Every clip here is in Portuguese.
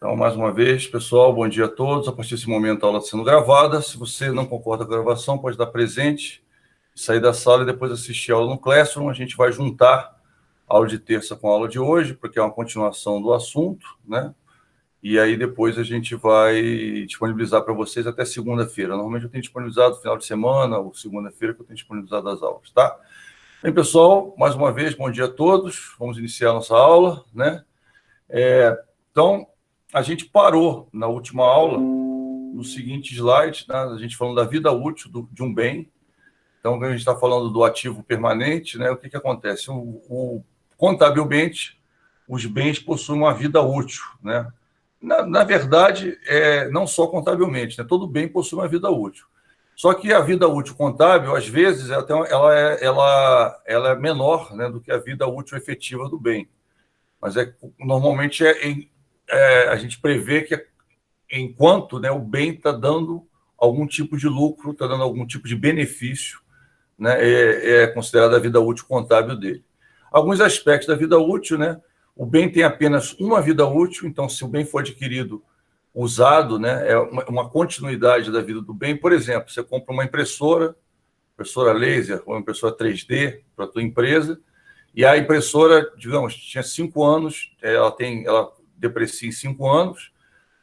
Então, mais uma vez, pessoal, bom dia a todos. A partir desse momento, a aula está sendo gravada. Se você não concorda com a gravação, pode dar presente, sair da sala e depois assistir a aula no Classroom. A gente vai juntar a aula de terça com a aula de hoje, porque é uma continuação do assunto, né? E aí depois a gente vai disponibilizar para vocês até segunda-feira. Normalmente eu tenho disponibilizado no final de semana ou segunda-feira que eu tenho disponibilizado as aulas, tá? Bem, pessoal, mais uma vez, bom dia a todos. Vamos iniciar nossa aula, né? Então, a gente parou na última aula no seguinte slide, né? A gente falando da vida útil de um bem. Então, quando a gente está falando do ativo permanente, né? O que acontece? Contabilmente, os bens possuem uma vida útil, né? Na verdade, não só contabilmente, né? Todo bem possui uma vida útil. Só que a vida útil contábil, às vezes, ela é menor, né, do que a vida útil efetiva do bem. Mas normalmente a gente prevê que enquanto, né, o bem está dando algum tipo de lucro, está dando algum tipo de benefício, né, é considerada a vida útil contábil dele. Alguns aspectos da vida útil, né, o bem tem apenas uma vida útil, então se o bem for adquirido, usado, né, é uma continuidade da vida do bem. Por exemplo, você compra uma impressora laser ou uma impressora 3D para a tua empresa, e a impressora, digamos, tinha 5 anos, ela deprecia em 5 anos,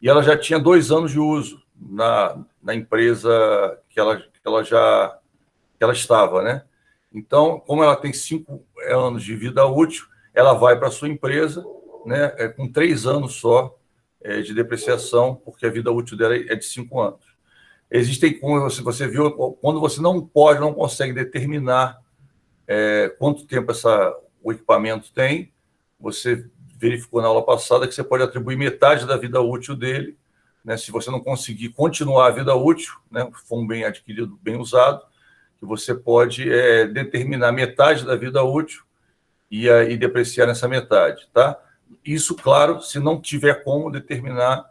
e ela já tinha 2 anos de uso na empresa que ela estava, né? Então, como ela tem 5 anos de vida útil, ela vai para a sua empresa, né, com 3 anos só de depreciação, porque a vida útil dela é de 5 anos. Existem, como você viu, quando você não consegue determinar quanto tempo o equipamento tem, você verificou na aula passada que você pode atribuir metade da vida útil dele, né, se você não conseguir continuar a vida útil, né, for um bem adquirido, bem usado, que você pode determinar metade da vida útil e depreciar nessa metade, tá? Isso, claro, se não tiver como determinar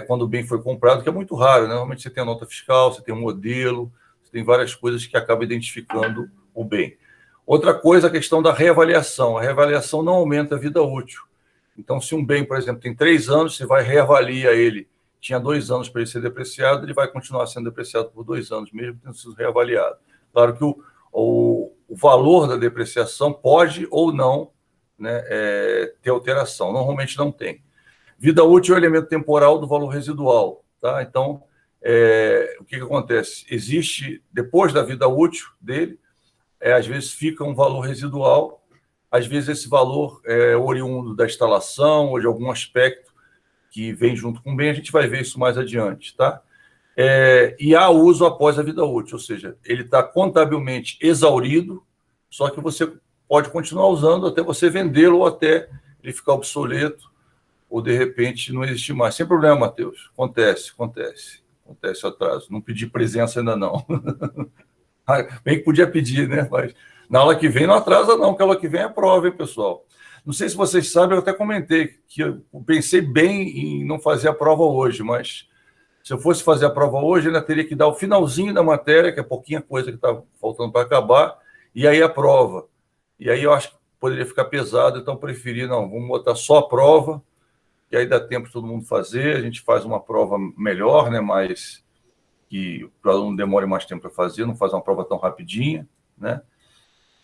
quando o bem foi comprado, que é muito raro, né? Normalmente você tem a nota fiscal, você tem um modelo, você tem várias coisas que acabam identificando o bem. Outra coisa, a questão da reavaliação. A reavaliação não aumenta a vida útil. Então, se um bem, por exemplo, tem 3 anos, você vai reavaliar ele. Tinha 2 anos para ele ser depreciado, ele vai continuar sendo depreciado por 2 anos, mesmo tendo sido reavaliado. Claro que o valor da depreciação pode ou não, né, ter alteração. Normalmente não tem. Vida útil é o elemento temporal do valor residual, tá? Então, o que acontece? Existe, depois da vida útil dele, às vezes fica um valor residual, às vezes esse valor é oriundo da instalação ou de algum aspecto que vem junto com o bem, a gente vai ver isso mais adiante, tá? E há uso após a vida útil, ou seja, ele está contabilmente exaurido, só que você pode continuar usando até você vendê-lo ou até ele ficar obsoleto ou, de repente, não existir mais. Sem problema, Matheus. Acontece atraso. Não pedi presença ainda, não. Bem que podia pedir, né? Mas na aula que vem não atrasa, não, porque a aula que vem é prova, hein, pessoal? Não sei se vocês sabem, eu até comentei que eu pensei bem em não fazer a prova hoje, mas se eu fosse fazer a prova hoje, eu ainda teria que dar o finalzinho da matéria, que é pouquinha coisa que está faltando para acabar, e aí a prova. E aí eu acho que poderia ficar pesado, então eu preferi, não, vamos botar só a prova, e aí dá tempo de todo mundo fazer, a gente faz uma prova melhor, né, mas que o aluno demore mais tempo para fazer, não faz uma prova tão rapidinha, né,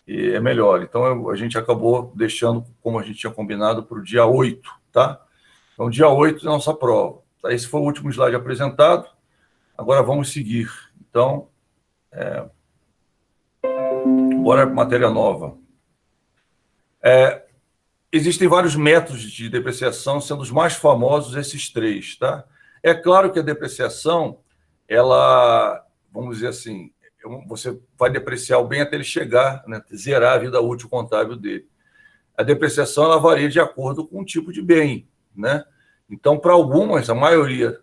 e é melhor. Então, a gente acabou deixando, como a gente tinha combinado, para o dia 8, tá? Então, dia 8 é a nossa prova. Esse foi o último slide apresentado, agora vamos seguir. Então, bora para matéria nova. Existem vários métodos de depreciação, sendo os mais famosos esses 3, tá? É claro que a depreciação, ela, vamos dizer assim, você vai depreciar o bem até ele chegar, né, zerar a vida útil contábil dele. A depreciação, ela varia de acordo com o tipo de bem, né? Então, para algumas, a maioria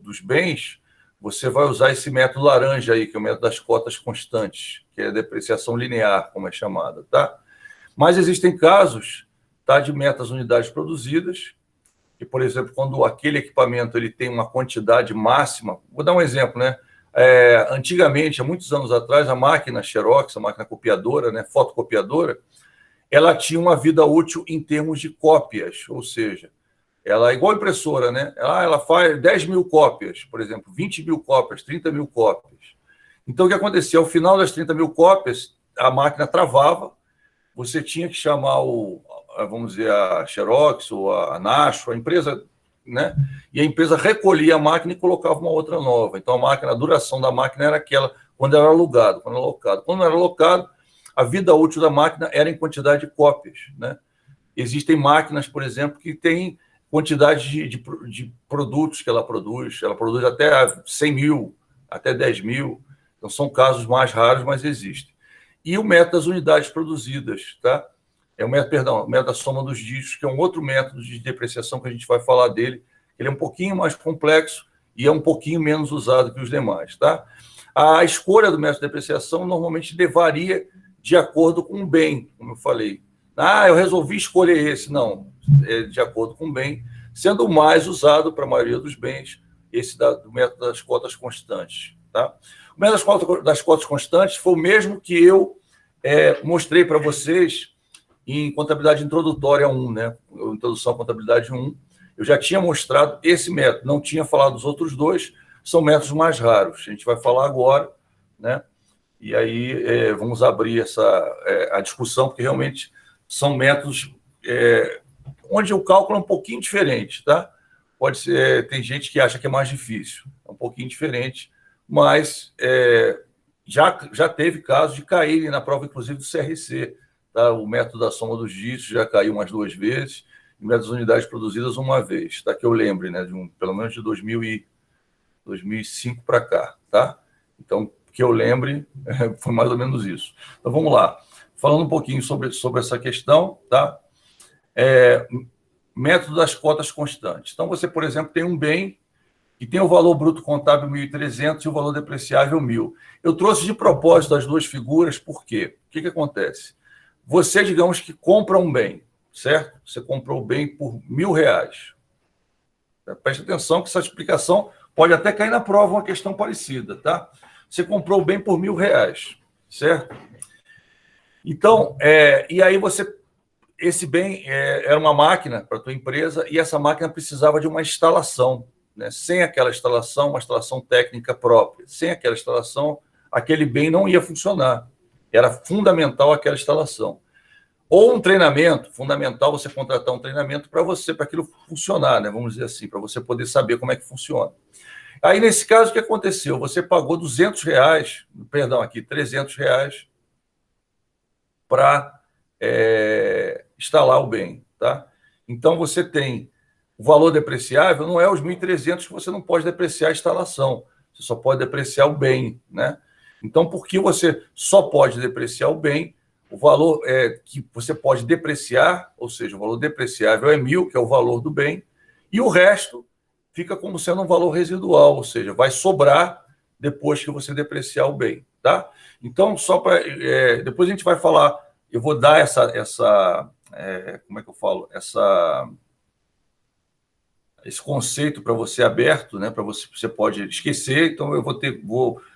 dos bens, você vai usar esse método laranja aí, que é o método das cotas constantes, que é a depreciação linear, como é chamada, tá? Mas existem casos, tá, de metas unidades produzidas, que, por exemplo, quando aquele equipamento ele tem uma quantidade máxima, vou dar um exemplo, né? Antigamente, há muitos anos atrás, a máquina Xerox, a máquina copiadora, né, fotocopiadora, ela tinha uma vida útil em termos de cópias, ou seja, ela é igual impressora, né? Ela faz 10 mil cópias, por exemplo, 20 mil cópias, 30 mil cópias. Então, o que acontecia? Ao final das 30 mil cópias, a máquina travava, você tinha que chamar vamos dizer, a Xerox ou a Nacho, a empresa, né? E a empresa recolhia a máquina e colocava uma outra nova. Então, a duração da máquina era aquela quando era alugado, quando era alocado. Quando não era alocado, a vida útil da máquina era em quantidade de cópias, né? Existem máquinas, por exemplo, que têm quantidade de produtos que ela produz até 100 mil, até 10 mil. Então, são casos mais raros, mas existem. E o método das unidades produzidas, tá? O método da soma dos dígitos, que é um outro método de depreciação que a gente vai falar dele. Ele é um pouquinho mais complexo e é um pouquinho menos usado que os demais, tá? A escolha do método de depreciação normalmente varia de acordo com o bem, como eu falei. Eu resolvi escolher esse. Não, é de acordo com o bem, sendo o mais usado para a maioria dos bens, esse do método das cotas constantes, tá? O método das cotas constantes foi o mesmo que eu mostrei para vocês em contabilidade introdutória 1, né? Introdução à contabilidade 1. Eu já tinha mostrado esse método, não tinha falado dos outros dois, são métodos mais raros. A gente vai falar agora, né? E aí vamos abrir a discussão, porque realmente são métodos onde o cálculo é um pouquinho diferente, tá? Pode ser, tem gente que acha que é mais difícil, é um pouquinho diferente, mas já teve casos de caírem na prova, inclusive, do CRC. Tá? O método da soma dos dígitos já caiu umas 2 vezes, e o método das unidades produzidas uma vez, tá? Que eu lembre, né? Pelo menos de 2005 para cá. Tá? Então, que eu lembre, foi mais ou menos isso. Então, vamos lá. Falando um pouquinho sobre essa questão, tá? Método das cotas constantes. Então, você, por exemplo, tem um bem que tem o valor bruto contábil 1.300 e o valor depreciável 1.000. Eu trouxe de propósito as duas figuras, por quê? O que acontece? Você, digamos que compra um bem, certo? Você comprou o bem por R$1.000. Preste atenção que essa explicação pode até cair na prova uma questão parecida, tá? Você comprou o bem por R$1.000, certo? Então, e aí esse bem era uma máquina para a tua empresa e essa máquina precisava de uma instalação, né? Sem aquela instalação, uma instalação técnica própria, sem aquela instalação, aquele bem não ia funcionar. Era fundamental aquela instalação. Ou um treinamento, fundamental você contratar um treinamento para aquilo funcionar, né? Vamos dizer assim, para você poder saber como é que funciona. Aí, nesse caso, o que aconteceu? Você pagou R$200, perdão, aqui, R$300 para instalar o bem, tá? Então, você tem o valor depreciável, não é os 1.300 que você não pode depreciar a instalação, você só pode depreciar o bem, né? Então, por que você só pode depreciar o bem? O valor que você pode depreciar, ou seja, o valor depreciável é 1.000, que é o valor do bem, e o resto fica como sendo um valor residual, ou seja, vai sobrar depois que você depreciar o bem, tá? Então, só para... depois a gente vai falar, eu vou dar como é que eu falo? Esse conceito para você aberto, né? Para você pode esquecer, então eu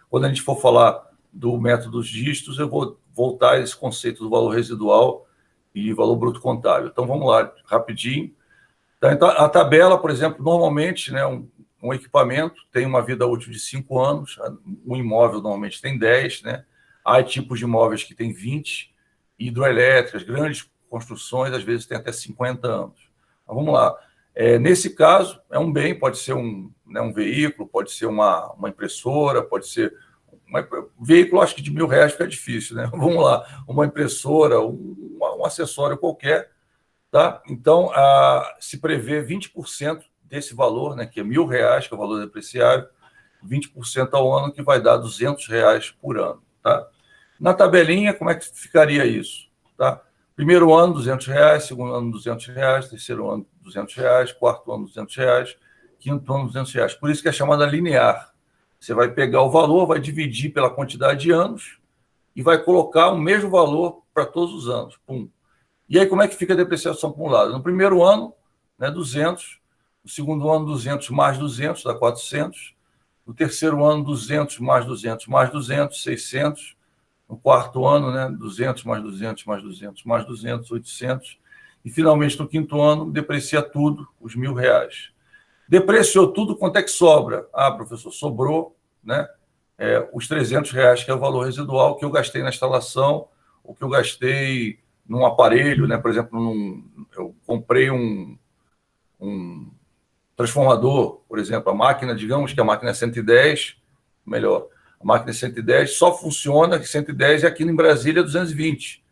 quando a gente for falar do método dos dígitos, eu vou voltar a esse conceito do valor residual e valor bruto contábil. Então, vamos lá, rapidinho. Então, a tabela, por exemplo, normalmente, né, um equipamento tem uma vida útil de 5 anos, um imóvel normalmente tem 10, né? Há tipos de imóveis que têm 20, hidroelétricas, grandes construções, às vezes tem até 50 anos. Então, vamos lá. Nesse caso, é um bem, pode ser um veículo, pode ser uma impressora, pode ser um veículo, acho que de R$1.000 fica difícil, né? Vamos lá, uma impressora, um acessório qualquer, tá? Então, se prevê 20% desse valor, né, que é R$1.000, que é o valor depreciável, 20% ao ano, que vai dar R$200 por ano, tá? Na tabelinha, como é que ficaria isso? Tá? Primeiro ano, R$200, segundo ano, R$200, terceiro ano, R$200, quarto ano, R$200, quinto ano, R$200. Por isso que é chamada linear. Você vai pegar o valor, vai dividir pela quantidade de anos e vai colocar o mesmo valor para todos os anos. Pum. E aí, como é que fica a depreciação acumulada? No primeiro ano, né, 200. No segundo ano, 200 mais 200, dá 400. No terceiro ano, 200 mais 200 mais 200, 600. No quarto ano, né, 200 mais 200 mais 200 mais 200, 800. e finalmente no quinto ano deprecia tudo, os R$ 1.000. Depreciou tudo, quanto é que sobra? Ah, professor, sobrou, né, os R$ 300, que é o valor residual que eu gastei na instalação, ou que eu gastei num aparelho, né? Por exemplo, eu comprei um transformador, por exemplo, a máquina, digamos que a máquina é 110, melhor, a máquina é 110, só funciona que 110 e aqui em Brasília é 220,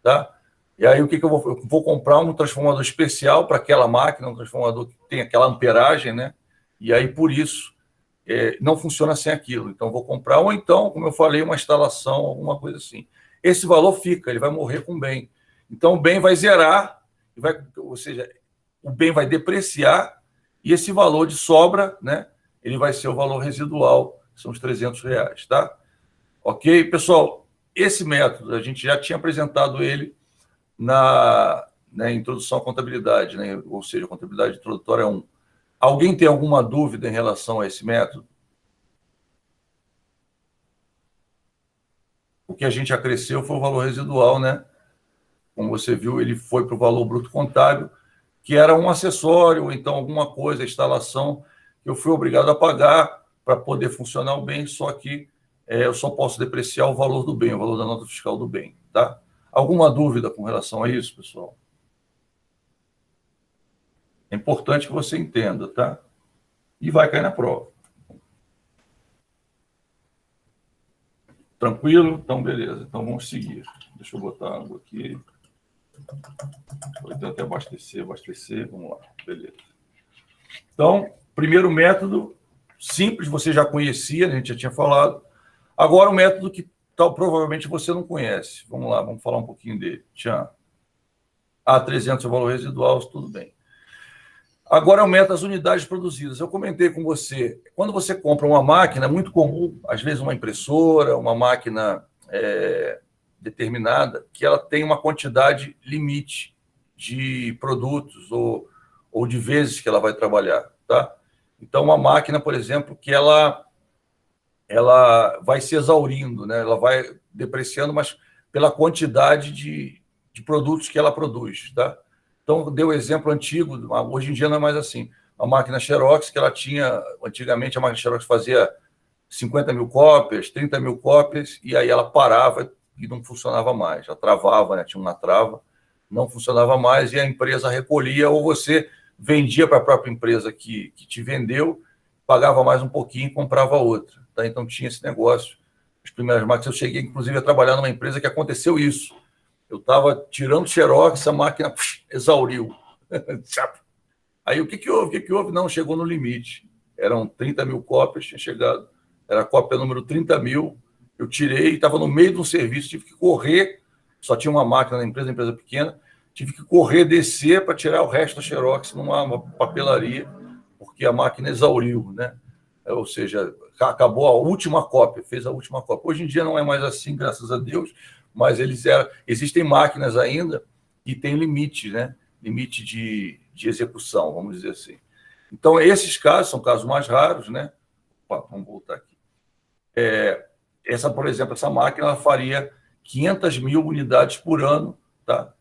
tá? E aí o que eu vou? Eu vou comprar um transformador especial para aquela máquina, um transformador que tem aquela amperagem, né? E aí por isso não funciona sem aquilo. Então vou comprar, ou então, como eu falei, uma instalação, alguma coisa assim. Esse valor fica, ele vai morrer com o bem. Então o bem vai zerar, ou seja, o bem vai depreciar e esse valor de sobra, né? Ele vai ser o valor residual, são os R$ 300, tá? Ok, pessoal. Esse método a gente já tinha apresentado ele na introdução à contabilidade, né? Ou seja, contabilidade introdutória 1. Alguém tem alguma dúvida em relação a esse método? O que a gente acresceu foi o valor residual, né? Como você viu, ele foi para o valor bruto contábil, que era um acessório, ou então alguma coisa, instalação, que eu fui obrigado a pagar para poder funcionar o bem, só que eu só posso depreciar o valor do bem, o valor da nota fiscal do bem, tá? Alguma dúvida com relação a isso, pessoal? É importante que você entenda, tá? E vai cair na prova. Tranquilo? Então, beleza. Então, vamos seguir. Deixa eu botar água aqui. Vou até abastecer. Vamos lá. Beleza. Então, primeiro método, simples, você já conhecia, né? A gente já tinha falado. Agora, o método que provavelmente você não conhece. Vamos lá, vamos falar um pouquinho dele. Tchan. 300 é o valor residual, tudo bem. Agora aumenta as unidades produzidas. Eu comentei com você, quando você compra uma máquina, é muito comum, às vezes uma impressora, uma máquina determinada, que ela tem uma quantidade limite de produtos ou de vezes que ela vai trabalhar, tá? Então, uma máquina, por exemplo, que ela vai se exaurindo, né? Ela vai depreciando, mas pela quantidade de produtos que ela produz, tá? Então, deu exemplo antigo, hoje em dia não é mais assim. A máquina Xerox, que ela tinha, antigamente a máquina Xerox fazia 50 mil cópias, 30 mil cópias, e aí ela parava e não funcionava mais. Ela travava, né? Tinha uma trava, não funcionava mais, e a empresa recolhia, ou você vendia para a própria empresa que te vendeu, pagava mais um pouquinho e comprava outra. Tá? Então, tinha esse negócio. As primeiras máquinas, eu cheguei, inclusive, a trabalhar numa empresa que aconteceu isso. Eu estava tirando xerox, a máquina exauriu. Aí o que houve? Não, chegou no limite. Eram 30 mil cópias, tinha chegado. Era a cópia número 30 mil. Eu tirei, estava no meio de um serviço, tive que correr. Só tinha uma máquina na empresa, empresa pequena. Tive que correr, descer para tirar o resto da xerox numa papelaria, porque a máquina exauriu, né? Ou seja, acabou a última cópia, fez a última cópia. Hoje em dia não é mais assim, graças a Deus, mas existem máquinas ainda que têm limite, né? Limite de execução, vamos dizer assim. Então, esses casos são casos mais raros, né? Opa, vamos voltar aqui. Por exemplo, essa máquina ela faria 500 mil unidades por ano, tá?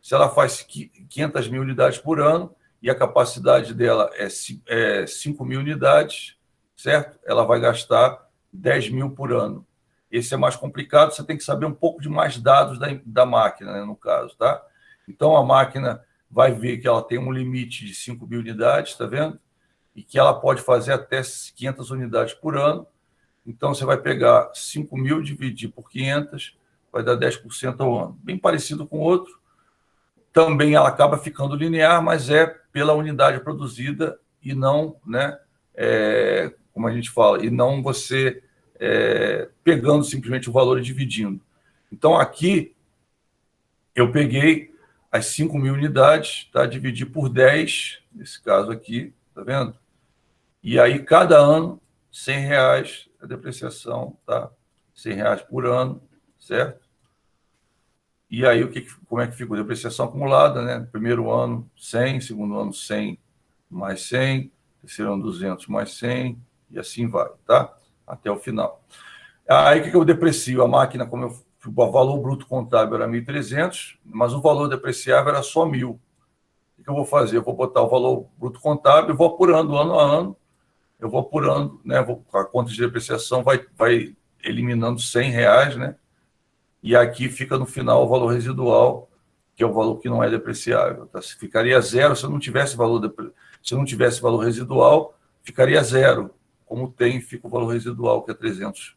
Se ela faz 500 mil unidades por ano e a capacidade dela é 5 mil unidades, certo? Ela vai gastar 10 mil por ano. Esse é mais complicado, você tem que saber um pouco de mais dados da máquina, né, no caso, tá? Então, a máquina vai ver que ela tem um limite de 5 mil unidades, tá vendo? E que ela pode fazer até 500 unidades por ano. Então, você vai pegar 5 mil, dividir por 500, vai dar 10% ao ano. Bem parecido com o outro. Também ela acaba ficando linear, mas é pela unidade produzida e não, né, como a gente fala, e não você pegando simplesmente o valor e dividindo. Então, aqui, eu peguei as 5 mil unidades, tá? Dividi por 10, nesse caso aqui, tá vendo? E aí, cada ano, R$ 100 a depreciação, tá? R$ 100 por ano, certo? E aí, como é que ficou? Depreciação acumulada, né? Primeiro ano, 100, segundo ano, 100 mais 100, terceiro ano, 200 mais 100, e assim vai, tá? Até o final. Aí, o que eu deprecio? A máquina, o valor bruto contábil era 1.300, mas o valor depreciável era só 1.000. o que eu vou fazer? Eu vou botar o valor bruto contábil e vou apurando ano a ano, eu vou apurando, né? A conta de depreciação vai eliminando R$ 100, né? E aqui fica no final o valor residual, que é o valor que não é depreciável. Tá? Se ficaria zero se eu não tivesse se eu não tivesse valor residual, ficaria zero. Como tem, fica o valor residual, que é R$ 300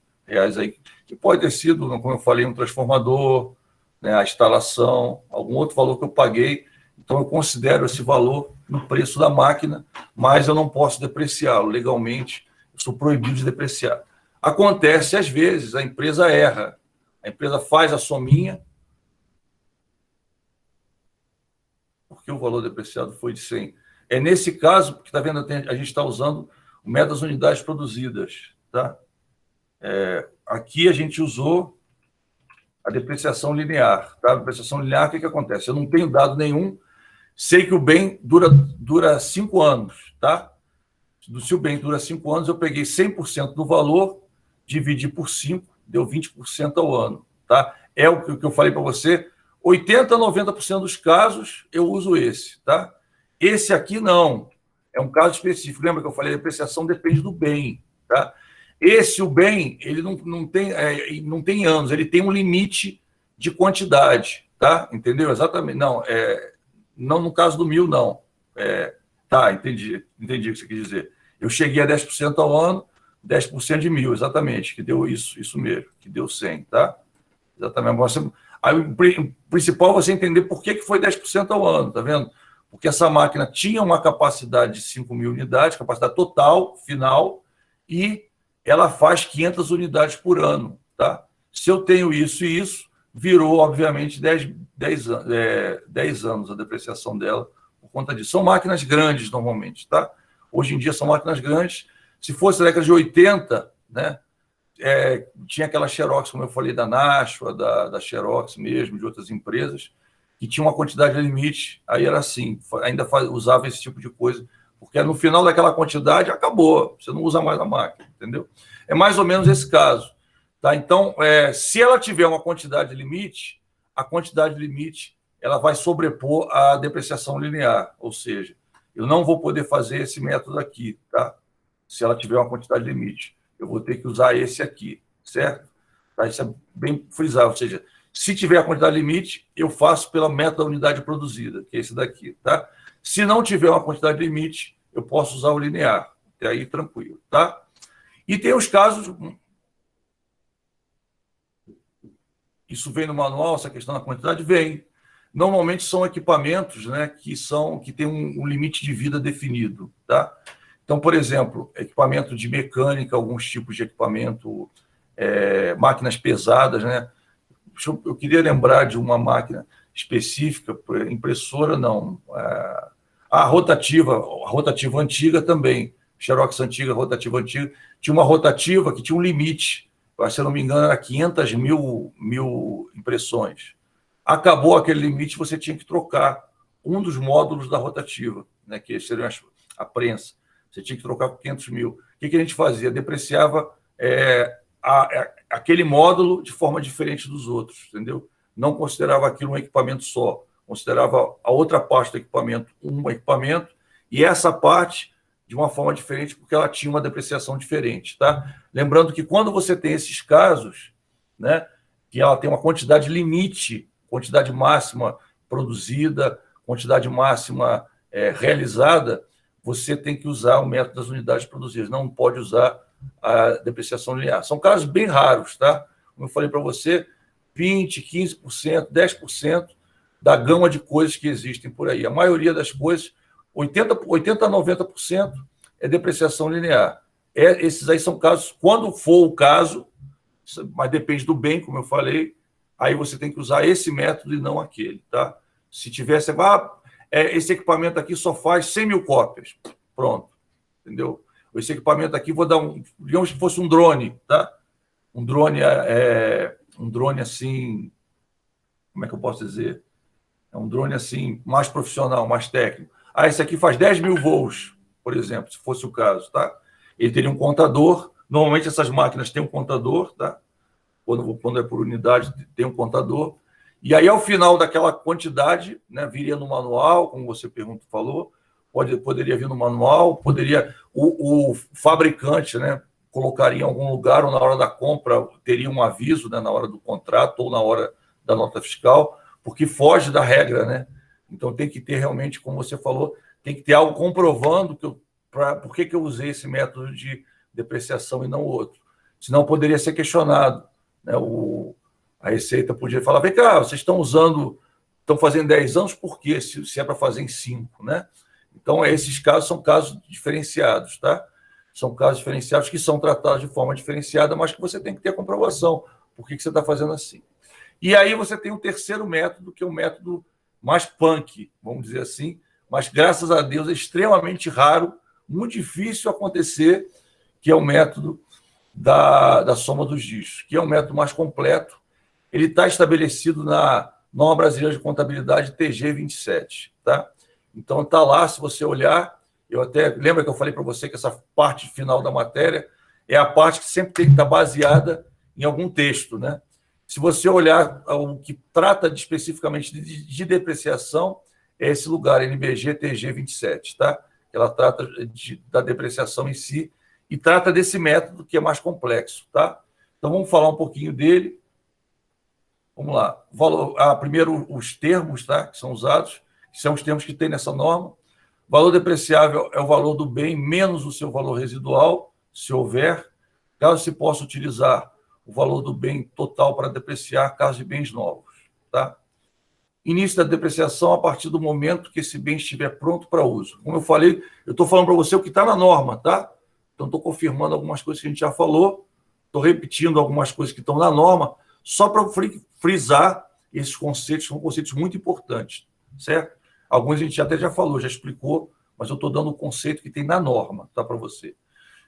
aí, que pode ter sido, como eu falei, um transformador, né, a instalação, algum outro valor que eu paguei. Então, eu considero esse valor no preço da máquina, mas eu não posso depreciá-lo. Legalmente, eu sou proibido de depreciar. Acontece, às vezes, a empresa erra. A empresa faz a sominha, porque o valor depreciado foi de 100. É nesse caso, porque está vendo, a gente está usando o método das unidades produzidas. Tá? Aqui a gente usou a depreciação linear. Tá? A depreciação linear, o que acontece? Eu não tenho dado nenhum, sei que o bem dura 5 anos. Tá? Se o bem dura 5 anos, eu peguei 100% do valor, dividi por 5, deu 20% ao ano. Tá? É o que eu falei para você, 80% a 90% dos casos eu uso esse. Tá? Esse aqui não, é um caso específico. Lembra que eu falei, a depreciação depende do bem. Tá? O bem, ele não tem anos, ele tem um limite de quantidade. Tá? Entendeu? Exatamente. Não no caso do 1.000, não. Tá, entendi o que você quis dizer. Eu cheguei a 10% ao ano, 10% de 1.000, exatamente, que deu isso mesmo, que deu 100, tá? Exatamente. Aí, o principal é você entender por que foi 10% ao ano, tá vendo? Porque essa máquina tinha uma capacidade de 5.000 unidades, capacidade total, final, e ela faz 500 unidades por ano, tá? Se eu tenho isso e isso, virou, obviamente, 10 anos a depreciação dela por conta disso. São máquinas grandes, normalmente, tá? Hoje em dia são máquinas grandes. Se fosse na década de 80, né, tinha aquela Xerox, como eu falei, da Nashua, da Xerox mesmo, de outras empresas, que tinha uma quantidade limite, aí era assim, ainda usava esse tipo de coisa, porque no final daquela quantidade, acabou, você não usa mais a máquina, entendeu? É mais ou menos esse caso. Tá? Então, se ela tiver uma quantidade limite, a quantidade limite ela vai sobrepor a depreciação linear, ou seja, eu não vou poder fazer esse método aqui, tá? Se ela tiver uma quantidade limite. Eu vou ter que usar esse aqui, certo? Tá? Isso é bem frisado, ou seja, se tiver a quantidade limite, eu faço pela método da unidade produzida, que é esse daqui, tá? Se não tiver uma quantidade limite, eu posso usar o linear, até aí tranquilo, tá? E tem os casos, isso vem no manual, essa questão da quantidade vem. Normalmente são equipamentos, né, que têm um limite de vida definido, tá? Então, por exemplo, equipamento de mecânica, alguns tipos de equipamento, máquinas pesadas, né? Eu queria lembrar de uma máquina específica, impressora não, a rotativa antiga também, Xerox antiga, rotativa antiga, tinha uma rotativa que tinha um limite, se eu não me engano, era 500 mil impressões. Acabou aquele limite, você tinha que trocar um dos módulos da rotativa, né, que seria a prensa. Você tinha que trocar por 500 mil. O que a gente fazia? Depreciava aquele módulo de forma diferente dos outros, entendeu? Não considerava aquilo um equipamento só, considerava a outra parte do equipamento um equipamento e essa parte de uma forma diferente porque ela tinha uma depreciação diferente, tá? Lembrando que quando você tem esses casos, né, que ela tem uma quantidade limite, quantidade máxima produzida, quantidade máxima realizada, você tem que usar o método das unidades produzidas, não pode usar a depreciação linear. São casos bem raros, tá? Como eu falei para você, 20%, 15%, 10% da gama de coisas que existem por aí. A maioria das coisas, 80% a 90% é depreciação linear. Esses aí são casos, quando for o caso, mas depende do bem, como eu falei, aí você tem que usar esse método e não aquele, tá? Se tivesse, esse equipamento aqui só faz 100 mil cópias. Pronto, entendeu? Esse equipamento aqui, vou dar digamos que fosse um drone, tá? Um drone assim, como é que eu posso dizer? É um drone assim, mais profissional, mais técnico. Esse aqui faz 10 mil voos, por exemplo, se fosse o caso, tá? Ele teria um contador. Normalmente essas máquinas têm um contador, tá? Quando é por unidade, tem um contador. E aí, ao final daquela quantidade, né, viria no manual, como você falou, poderia vir no manual, o fabricante, né, colocaria em algum lugar, ou na hora da compra teria um aviso, né, na hora do contrato ou na hora da nota fiscal, porque foge da regra, né? Então tem que ter realmente, como você falou, tem que ter algo comprovando por que eu usei esse método de depreciação e não o outro. Senão poderia ser questionado, né? A Receita podia falar, vem cá, vocês estão fazendo 10 anos, por quê? Se é para fazer em 5, né? Então, esses casos são casos diferenciados, tá? São casos diferenciados que são tratados de forma diferenciada, mas que você tem que ter a comprovação. Por que você está fazendo assim? E aí você tem o terceiro método, que é um método mais punk, vamos dizer assim, mas, graças a Deus, é extremamente raro, muito difícil acontecer, que é o método da soma dos dígitos, que é um método mais completo. Ele está estabelecido na Norma Brasileira de Contabilidade TG 27, tá? Então, está lá, se você olhar, eu até lembra que eu falei para você que essa parte final da matéria é a parte que sempre tem que estar baseada em algum texto, né? Se você olhar o que trata especificamente de depreciação, é esse lugar, NBG TG 27, tá? Ela trata da depreciação em si e trata desse método que é mais complexo, tá? Então, vamos falar um pouquinho dele. Vamos lá. Primeiro, os termos, tá, que são usados, que são os termos que tem nessa norma. Valor depreciável é o valor do bem menos o seu valor residual, se houver, caso se possa utilizar o valor do bem total para depreciar caso de bens novos. Tá? Início da depreciação a partir do momento que esse bem estiver pronto para uso. Como eu falei, eu estou falando para você o que está na norma, tá? Então, estou confirmando algumas coisas que a gente já falou, estou repetindo algumas coisas que estão na norma, só para frisar esses conceitos, são conceitos muito importantes, certo? Alguns a gente até já falou, já explicou, mas eu estou dando o conceito que tem na norma, tá, para você.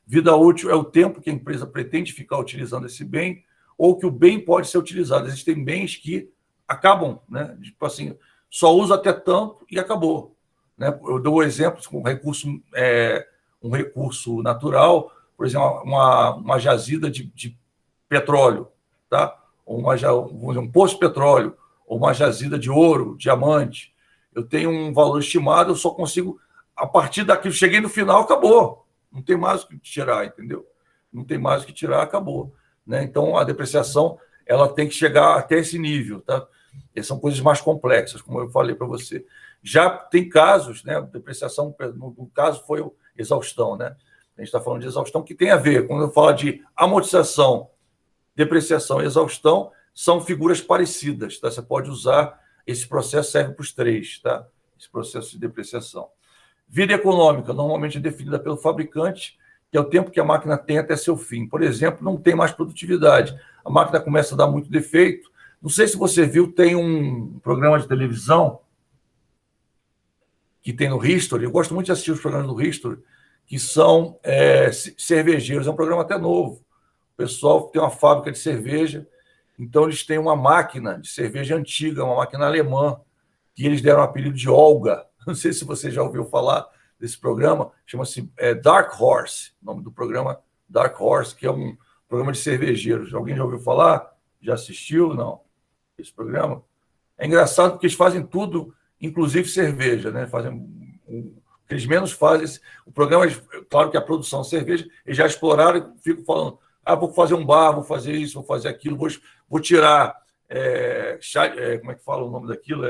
Vida útil é o tempo que a empresa pretende ficar utilizando esse bem ou que o bem pode ser utilizado. Existem bens que acabam, né? Tipo assim, só usa até tanto e acabou. Né? Eu dou um exemplo com um recurso natural, por exemplo, uma jazida de petróleo, tá? Ou um poço de petróleo, ou uma jazida de ouro, diamante. Eu tenho um valor estimado, eu só consigo, a partir daquilo, cheguei no final, acabou. Não tem mais o que tirar, entendeu? Não tem mais o que tirar, acabou. Né? Então, a depreciação ela tem que chegar até esse nível. Tá? Essas são coisas mais complexas, como eu falei para você. Já tem casos, né? Depreciação, no caso, foi exaustão. Né? A gente está falando de exaustão, que tem a ver, quando eu falo de amortização, depreciação e exaustão, são figuras parecidas. Tá? Você pode usar, esse processo serve para os três, tá? Esse processo de depreciação. Vida econômica, normalmente é definida pelo fabricante, que é o tempo que a máquina tem até seu fim. Por exemplo, não tem mais produtividade. A máquina começa a dar muito defeito. Não sei se você viu, tem um programa de televisão que tem no History. Eu gosto muito de assistir os programas do History, que são cervejeiros. É um programa até novo. O pessoal tem uma fábrica de cerveja, então eles têm uma máquina de cerveja antiga, uma máquina alemã, que eles deram o apelido de Olga. Não sei se você já ouviu falar desse programa, chama-se Dark Horse, o nome do programa Dark Horse, que é um programa de cervejeiros. Alguém já ouviu falar? Já assistiu? Não. Esse programa? É engraçado porque eles fazem tudo, inclusive cerveja, né? Fazem o que eles menos fazem. O programa, claro que a produção de cerveja, eles já exploraram e ficam falando, vou fazer um bar, vou fazer isso, vou fazer aquilo, vou tirar, como é que fala o nome daquilo?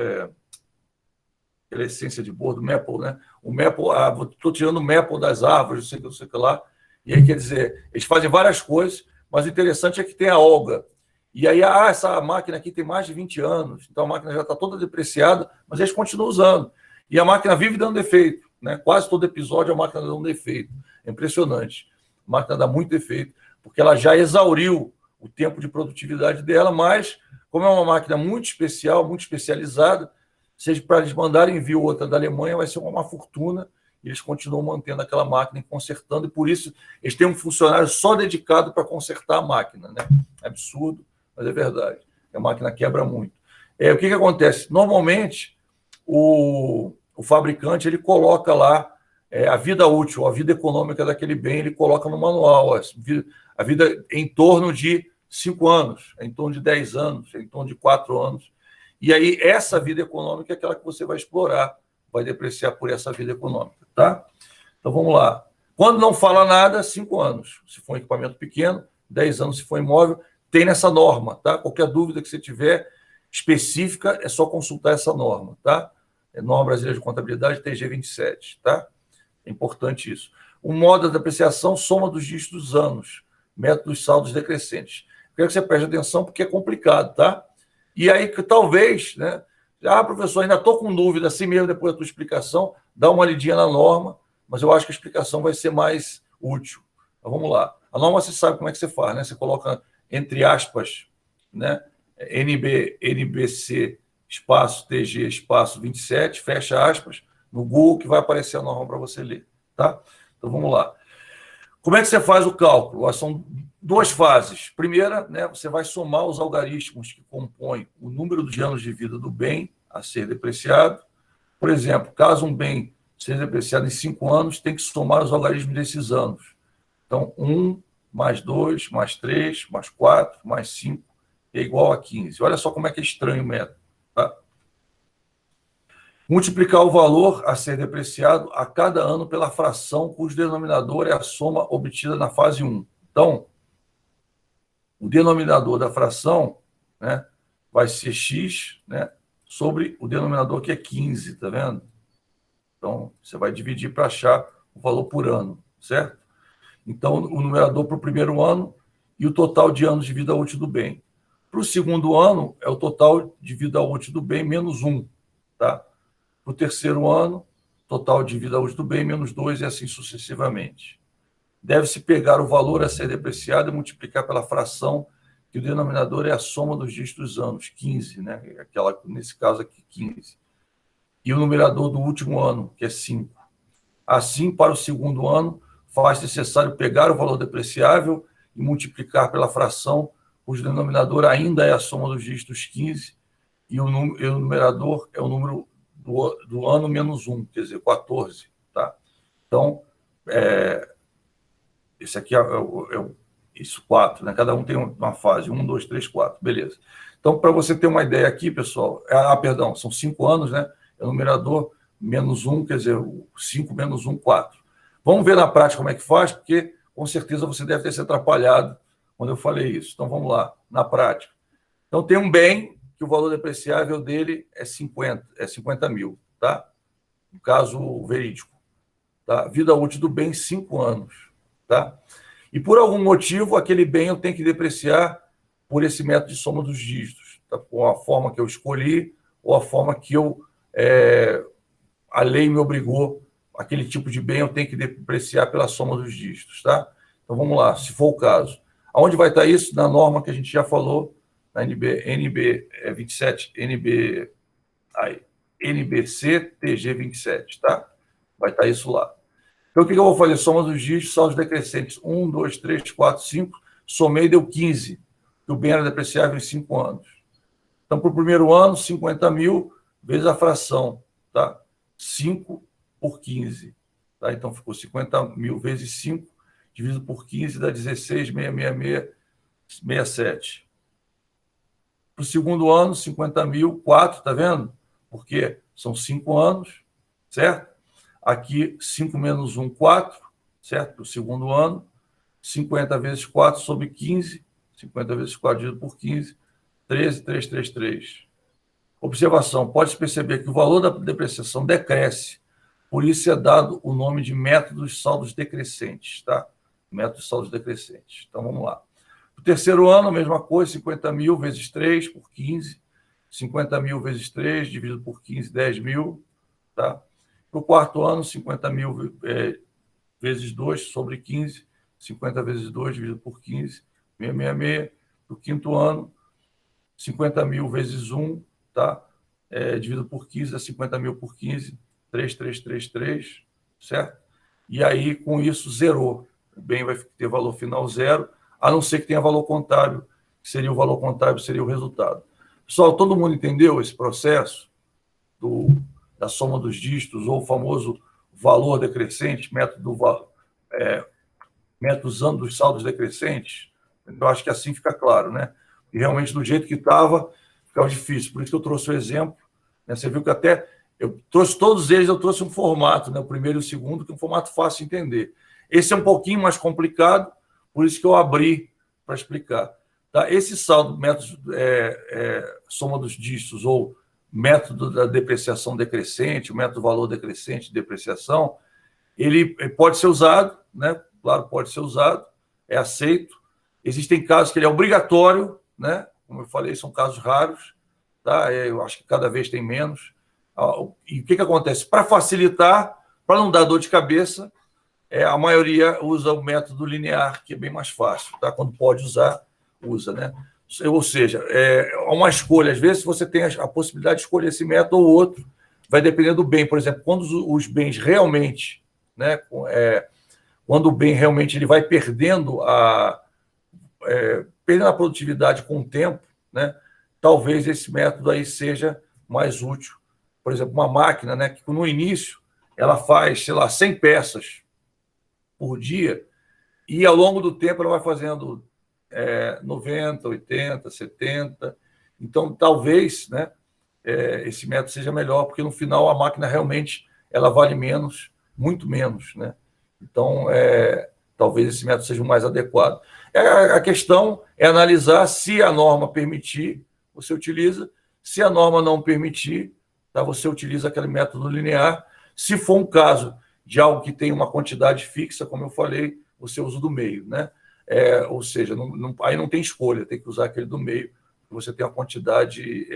Aquela essência de bordo, maple, né? O maple, estou tirando o maple das árvores, não sei o que lá. E aí, quer dizer, eles fazem várias coisas, mas o interessante é que tem a Olga. E aí, essa máquina aqui tem mais de 20 anos, então a máquina já está toda depreciada, mas eles continuam usando. E a máquina vive dando defeito, né? Quase todo episódio a máquina dá um defeito. É impressionante. A máquina dá muito defeito, porque ela já exauriu o tempo de produtividade dela, mas, como é uma máquina muito especial, muito especializada, seja para eles mandarem envio outra da Alemanha, vai ser uma fortuna, e eles continuam mantendo aquela máquina e consertando, e por isso eles têm um funcionário só dedicado para consertar a máquina. Né? É absurdo, mas é verdade. A máquina quebra muito. O que acontece? Normalmente, o fabricante ele coloca lá a vida útil, a vida econômica daquele bem, ele coloca no manual. A vida em torno de 5 anos, em torno de 10 anos, em torno de 4 anos. E aí, essa vida econômica é aquela que você vai explorar, vai depreciar por essa vida econômica, tá? Então, vamos lá. Quando não fala nada, 5 anos. Se for um equipamento pequeno, 10 anos se for imóvel, tem nessa norma, tá? Qualquer dúvida que você tiver específica, é só consultar essa norma, tá? É Norma Brasileira de Contabilidade, TG 27, tá? É importante isso. O modo da depreciação, soma dos dígitos dos anos, método dos saldos decrescentes. Quero que você preste atenção, porque é complicado, tá? E aí, que talvez, né? Professor, ainda estou com dúvida, assim mesmo, depois da tua explicação, dá uma lidinha na norma, mas eu acho que a explicação vai ser mais útil. Então, vamos lá. A norma você sabe como é que você faz, né? Você coloca entre aspas, né? NBC, espaço, TG, espaço 27, fecha aspas, no Google, que vai aparecer a norma para você ler, tá? Então, vamos lá. Como é que você faz o cálculo? São 2 fases. Primeira, né, você vai somar os algarismos que compõem o número de anos de vida do bem a ser depreciado. Por exemplo, caso um bem seja depreciado em 5 anos, tem que somar os algarismos desses anos. Então, 1 mais 2, mais 3, mais 4, mais 5 é igual a 15. Olha só como é que é estranho o método. Tá? Multiplicar o valor a ser depreciado a cada ano pela fração cujo denominador é a soma obtida na fase 1. Então, o denominador da fração, né, vai ser x, né, sobre o denominador que é 15, tá vendo? Então, você vai dividir para achar o valor por ano, certo? Então, o numerador para o primeiro ano e o total de anos de vida útil do bem. Para o segundo ano, é o total de vida útil do bem menos 1, tá? Para o terceiro ano, total de vida útil do bem menos 2 e assim sucessivamente. Deve-se pegar o valor a ser depreciado e multiplicar pela fração, que o denominador é a soma dos dígitos dos anos, 15, né? Aquela, nesse caso aqui, 15. E o numerador do último ano, que é 5. Assim, para o segundo ano, faz necessário pegar o valor depreciável e multiplicar pela fração, cujo denominador ainda é a soma dos dígitos 15, e o numerador é o número do ano menos 1, quer dizer, 14. Tá? Então, esse aqui isso 4, né? Cada um tem uma fase, 1, 2, 3, 4, beleza. Então, para você ter uma ideia aqui, pessoal, perdão, são 5 anos, né? É o numerador menos 1, quer dizer, 5 menos 1, 4. Vamos ver na prática como é que faz, porque com certeza você deve ter se atrapalhado quando eu falei isso. Então, vamos lá, na prática. Então, tem um bem que o valor depreciável dele é 50 mil, tá? No caso verídico. Tá? Vida útil do bem, 5 anos. Tá? E por algum motivo, aquele bem eu tenho que depreciar por esse método de soma dos dígitos, tá? Com a forma que eu escolhi ou a forma que a lei me obrigou, aquele tipo de bem eu tenho que depreciar pela soma dos dígitos. Tá? Então, vamos lá, se for o caso. Aonde vai estar isso? Na norma que a gente já falou, na NB 27, NBC TG 27, tá? Vai estar isso lá. Então, o que eu vou fazer? Soma dos dígitos, saldos decrescentes. 1, 2, 3, 4, 5. Somei, deu 15. Que o bem era depreciável em 5 anos. Então, para o primeiro ano, 50 mil vezes a fração. Tá? 5 por 15. Tá? Então, ficou 50 mil vezes 5, dividido por 15, dá 16,666,67. Para o segundo ano, 50 mil, 4, tá vendo? Porque são 5 anos, certo? Aqui, 5 menos 1, 4, certo? Para o segundo ano. 50 vezes 4 sobre 15. 50 vezes 4 dividido por 15. 13,333. Observação. Pode-se perceber que o valor da depreciação decresce. Por isso é dado o nome de método dos saldos decrescentes. Tá? Método de saldos decrescentes. Então, vamos lá. No terceiro ano, a mesma coisa. 50 mil vezes 3 por 15. 50 mil vezes 3 dividido por 15, 10 mil. Tá? Para o quarto ano, 50 mil vezes 2 sobre 15, 50 vezes 2 dividido por 15, 666. Para o quinto ano, 50 mil vezes 1, tá? Dividido por 15, dá 50 mil por 15, 3,333, certo? E aí, com isso, zerou. O bem vai ter valor final zero, a não ser que tenha valor contábil, que seria o valor contábil, seria o resultado. Pessoal, todo mundo entendeu esse processo da soma dos dígitos, ou o famoso valor decrescente, método usando os saldos decrescentes? Eu acho que assim fica claro, né? E realmente, do jeito que estava, ficava difícil. Por isso que eu trouxe o exemplo. Né? Você viu que até eu trouxe todos eles, eu trouxe um formato, né? O primeiro e o segundo, que é um formato fácil de entender. Esse é um pouquinho mais complicado, por isso que eu abri para explicar. Tá? Esse saldo, método soma dos dígitos ou método da depreciação decrescente, o método valor decrescente de depreciação, ele pode ser usado, né? Claro, pode ser usado, é aceito. Existem casos que ele é obrigatório, né? Como eu falei, são casos raros, tá? Eu acho que cada vez tem menos. E o que acontece? Para facilitar, para não dar dor de cabeça, a maioria usa o método linear, que é bem mais fácil, tá? Quando pode usar, usa, né? Ou seja, é uma escolha. Às vezes você tem a possibilidade de escolher esse método ou outro, vai depender do bem. Por exemplo, quando os bens realmente, né? Quando o bem realmente ele vai perdendo perdendo a produtividade com o tempo, né? Talvez esse método aí seja mais útil. Por exemplo, uma máquina, né, que no início ela faz, sei lá, 100 peças por dia e ao longo do tempo ela vai fazendo 90, 80, 70. Então, talvez, né, esse método seja melhor, porque no final a máquina realmente ela vale menos, muito menos, né? Então, talvez esse método seja o mais adequado. A questão é analisar se a norma permitir, você utiliza. Se a norma não permitir, tá, você utiliza aquele método linear. Se for um caso de algo que tem uma quantidade fixa, como eu falei, você usa o do meio, né? Ou seja, aí não tem escolha, tem que usar aquele do meio, você tem a quantidade,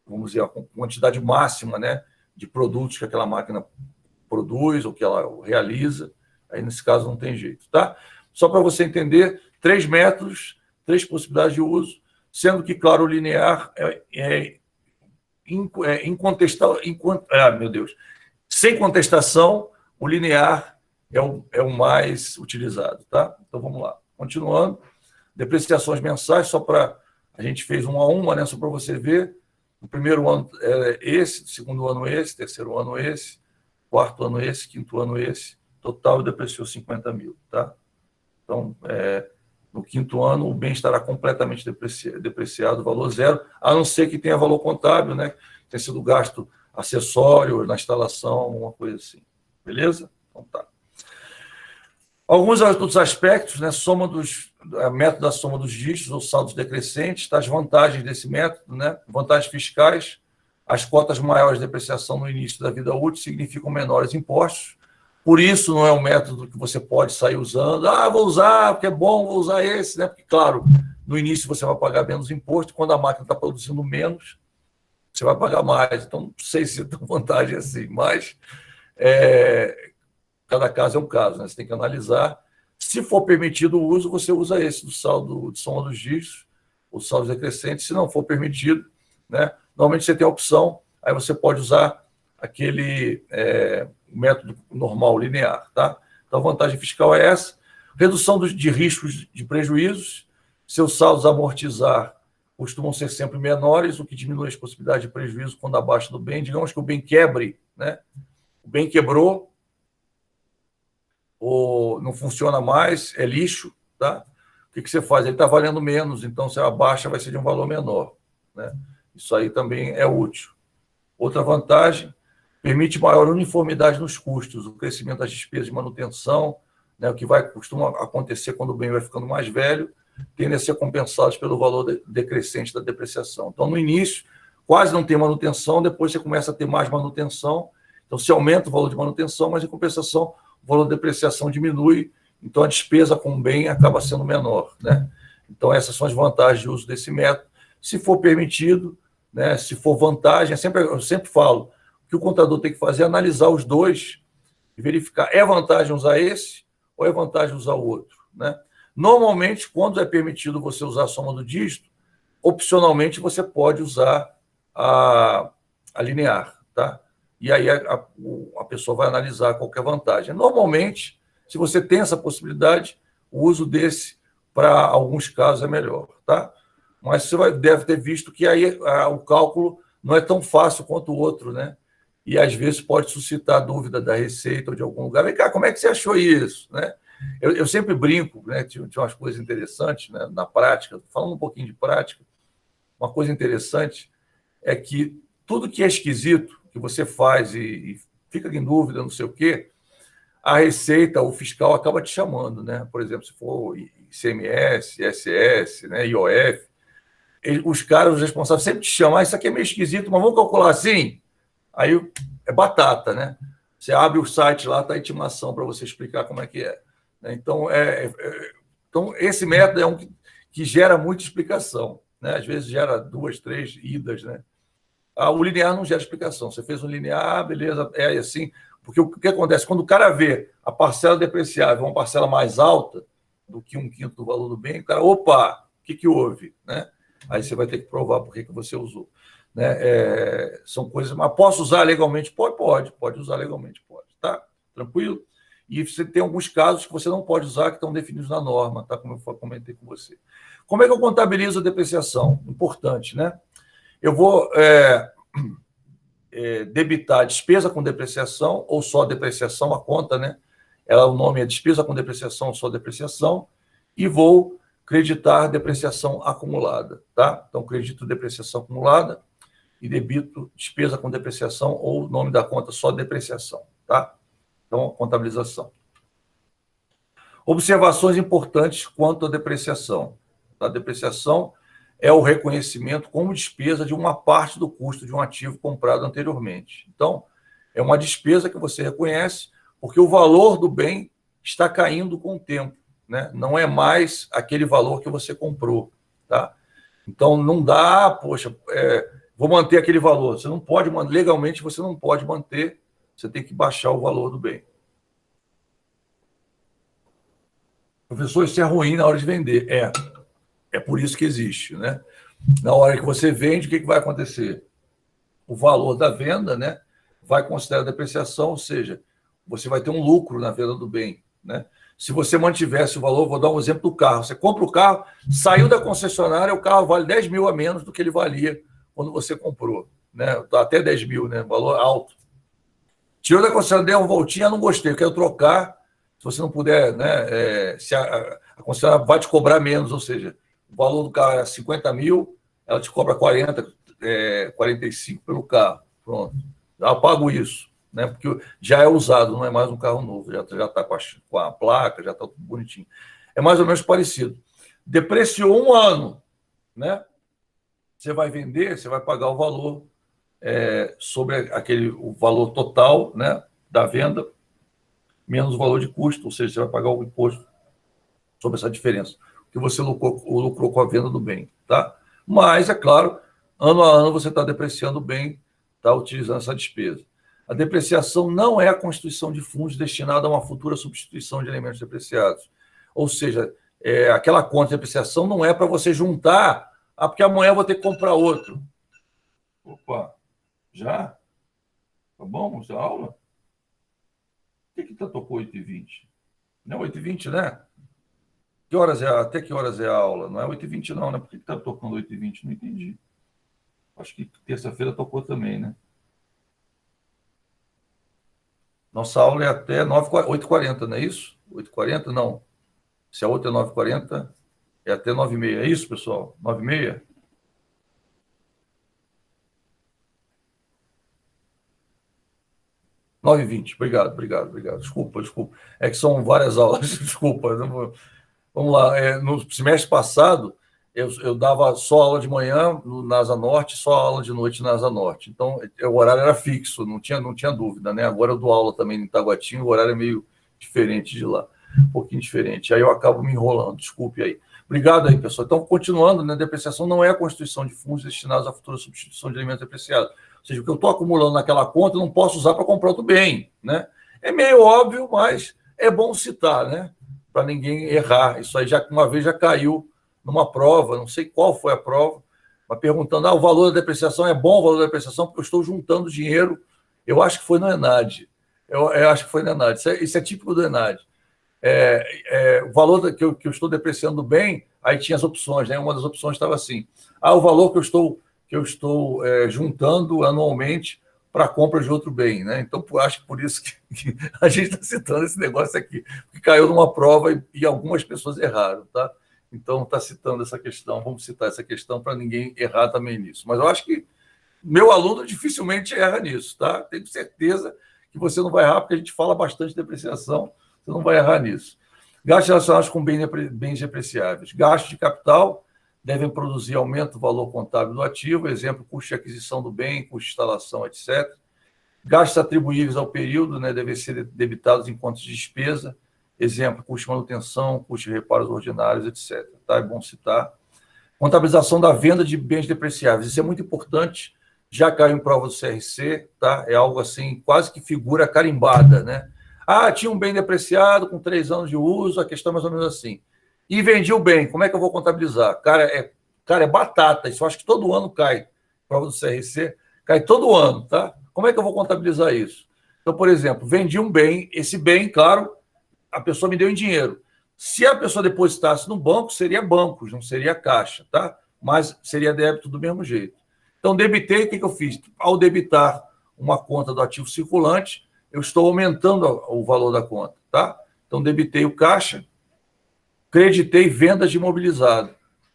vamos dizer, a quantidade máxima, né, de produtos que aquela máquina produz ou que ela realiza. Aí, nesse caso, não tem jeito, tá? Só para você entender, 3 métodos, 3 possibilidades de uso, sendo que, claro, o linear incontestável. Meu Deus. Sem contestação, o linear é o mais utilizado, tá? Então, vamos lá. Continuando. Depreciações mensais, só para... A gente fez uma a uma, né? Só para você ver. O primeiro ano é esse, o segundo ano esse, terceiro ano esse, quarto ano esse, quinto ano esse. Total depreciou 50 mil, tá? Então, no quinto ano, o bem estará completamente depreciado, valor zero, a não ser que tenha valor contábil, né? Tenha sido gasto acessório, na instalação, alguma coisa assim. Beleza? Então, tá. Alguns outros aspectos, né? Método da soma dos dígitos ou saldos decrescentes, tá? As vantagens desse método, né? Vantagens fiscais, as cotas maiores de depreciação no início da vida útil significam menores impostos. Por isso, não é um método que você pode sair usando. Vou usar, porque é bom, vou usar esse, né? Porque, claro, no início você vai pagar menos imposto, quando a máquina está produzindo menos, você vai pagar mais. Então, não sei se tem vantagem assim, mas cada caso é um caso, né? Você tem que analisar. Se for permitido o uso, você usa esse do saldo de soma dos dígitos, o saldo decrescente. Se não for permitido, né? Normalmente você tem a opção, aí você pode usar aquele método normal, linear, tá? Então, a vantagem fiscal é essa. Redução de riscos de prejuízos. Seus saldos a amortizar costumam ser sempre menores, o que diminui as possibilidades de prejuízo quando abaixo do bem. Digamos que o bem quebre, né? O bem quebrou, ou não funciona mais, é lixo, tá? O que você faz? Ele está valendo menos, então se abaixa vai ser de um valor menor, né? Isso aí também é útil. Outra vantagem, permite maior uniformidade nos custos, o crescimento das despesas de manutenção, né, o que costuma acontecer quando o bem vai ficando mais velho, tende a ser compensados pelo valor decrescente da depreciação. Então, no início, quase não tem manutenção, depois você começa a ter mais manutenção, então se aumenta o valor de manutenção, mas em compensação o valor de depreciação diminui, então a despesa com o bem acaba sendo menor, né? Então, essas são as vantagens de uso desse método. Se for permitido, né, se for vantagem, eu sempre falo, o que o contador tem que fazer é analisar os dois e verificar, é vantagem usar esse ou é vantagem usar o outro, né? Normalmente, quando é permitido você usar a soma do dígito, opcionalmente você pode usar a linear, tá? E aí a pessoa vai analisar qual que é a vantagem. Normalmente, se você tem essa possibilidade, o uso desse, para alguns casos, é melhor, tá? Mas você deve ter visto que aí o cálculo não é tão fácil quanto o outro, né? E às vezes pode suscitar dúvida da Receita ou de algum lugar. Vem cá, como é que você achou isso, né? Eu sempre brinco, né? Tinha umas coisas interessantes, né, na prática, falando um pouquinho de prática. uma coisa interessante é que tudo que é esquisito, que você faz e fica em dúvida, não sei o quê, a Receita, o fiscal acaba te chamando, né? Por exemplo, se for ICMS, ISS, né? IOF, os caras, os responsáveis, sempre te chamam, isso aqui é meio esquisito, mas vamos calcular assim? Aí é batata, né? Você abre o site lá, está a intimação para você explicar como é que é. Então, então esse método é um que gera muita explicação, né? Às vezes gera 2, 3 idas, né? O linear não gera explicação. Você fez um linear, beleza, é assim. Porque o que acontece? Quando o cara vê a parcela depreciável uma parcela mais alta do que 1/5 do valor do bem, o cara, opa, o que houve? Né? Aí você vai ter que provar por que você usou. Né? São coisas, mas posso usar legalmente? Pode usar legalmente, pode, tá? Tranquilo? E você tem alguns casos que você não pode usar, que estão definidos na norma, tá? Como eu comentei com você. Como é que eu contabilizo a depreciação? Importante, né? Eu vou debitar despesa com depreciação ou só depreciação, a conta, né? O nome é despesa com depreciação ou só depreciação, e vou creditar depreciação acumulada, tá? Então, credito depreciação acumulada e debito despesa com depreciação ou nome da conta só depreciação, tá? Então, contabilização. Observações importantes quanto à depreciação. A depreciação é o reconhecimento como despesa de uma parte do custo de um ativo comprado anteriormente. Então, é uma despesa que você reconhece porque o valor do bem está caindo com o tempo, né? Não é mais aquele valor que você comprou, tá? Então, não dá, poxa, vou manter aquele valor. Você não pode, legalmente, você não pode manter, você tem que baixar o valor do bem. Professor, isso é ruim na hora de vender. É por isso que existe, né? Na hora que você vende, o que vai acontecer? O valor da venda, né, vai considerar a depreciação, ou seja, você vai ter um lucro na venda do bem, né? Se você mantivesse o valor, vou dar um exemplo do carro. Você compra o carro, saiu da concessionária, o carro vale 10 mil a menos do que ele valia quando você comprou, né? Até 10 mil, né? Valor alto. Tirou da concessionária, deu uma voltinha, não gostei, eu quero trocar. Se você não puder, né? Se a concessionária vai te cobrar menos, ou seja, o valor do carro é 50 mil, ela te cobra 40, 45 pelo carro. Pronto. Eu pago isso, né? Porque já é usado, não é mais um carro novo, já está com a placa, já está tudo bonitinho. É mais ou menos parecido. Depreciou um ano, né? Você vai vender, você vai pagar o valor sobre o valor total, né, da venda, menos o valor de custo, ou seja, você vai pagar o imposto sobre essa diferença que você lucrou com a venda do bem, tá? Mas, é claro, ano a ano você está depreciando o bem, está utilizando essa despesa. A depreciação não é a constituição de fundos destinada a uma futura substituição de elementos depreciados. Ou seja, aquela conta de depreciação não é para você juntar, porque amanhã eu vou ter que comprar outro. Opa, já? Tá bom? Vamos dar aula? Por que tocou 8h20? Não é 8h20, né? Até que horas é a aula? Não é 8h20 não, né? Por que está tocando 8h20? Não entendi. Acho que terça-feira tocou também, né? Nossa aula é até 8h40, não é isso? 8h40? Não. Se a outra é 9h40, é até 9h30. É isso, pessoal? 9h30? Nove h 20. Obrigado. Desculpa. É que são várias aulas, desculpa. Vamos lá. No semestre passado, eu dava só aula de manhã no NASA Norte, só aula de noite na NASA Norte. Então, o horário era fixo, não tinha dúvida, né? Agora eu dou aula também em Itaguatinga, o horário é meio diferente de lá, um pouquinho diferente. Aí eu acabo me enrolando, desculpe aí. Obrigado aí, pessoal. Então, continuando, né? Depreciação não é a constituição de fundos destinados à futura substituição de alimentos depreciados. Ou seja, o que eu estou acumulando naquela conta, eu não posso usar para comprar outro bem, né? É meio óbvio, mas é bom citar, né? Para ninguém errar. Isso aí uma vez já caiu numa prova, não sei qual foi a prova, mas perguntando, o valor da depreciação é bom o valor da depreciação, porque eu estou juntando dinheiro. Eu acho que foi no ENAD. Eu acho que foi no ENAD. Isso é típico do ENAD. O valor que eu estou depreciando bem, aí tinha as opções, né? Uma das opções estava assim: o valor que eu estou juntando anualmente para a compra de outro bem, né? Então, acho que por isso que a gente está citando esse negócio aqui, que caiu numa prova e algumas pessoas erraram, tá? Então está citando essa questão, vamos citar essa questão para ninguém errar também nisso. Mas eu acho que meu aluno dificilmente erra nisso, tá? Tenho certeza que você não vai errar, porque a gente fala bastante de depreciação, você não vai errar nisso. Gastos relacionados com bens depreciáveis. Gastos de capital devem produzir aumento do valor contábil do ativo, exemplo, custo de aquisição do bem, custo de instalação, etc. Gastos atribuíveis ao período, né, devem ser debitados em contas de despesa, exemplo, custo de manutenção, custo de reparos ordinários, etc. Tá? É bom citar. Contabilização da venda de bens depreciáveis. Isso é muito importante, já caiu em prova do CRC, tá? É algo assim, quase que figura carimbada, né? Ah, tinha um bem depreciado com 3 anos de uso, a questão é mais ou menos assim. E vendi o bem, como é que eu vou contabilizar? Cara, é batata, isso eu acho que todo ano cai. Prova do CRC, cai todo ano, tá? Como é que eu vou contabilizar isso? Então, por exemplo, vendi um bem, esse bem, claro, a pessoa me deu em dinheiro. Se a pessoa depositasse no banco, seria bancos, não seria caixa, tá? Mas seria débito do mesmo jeito. Então, debitei, o que eu fiz? Ao debitar uma conta do ativo circulante, eu estou aumentando o valor da conta, tá? Então, debitei o caixa, creditei vendas de imobilizado,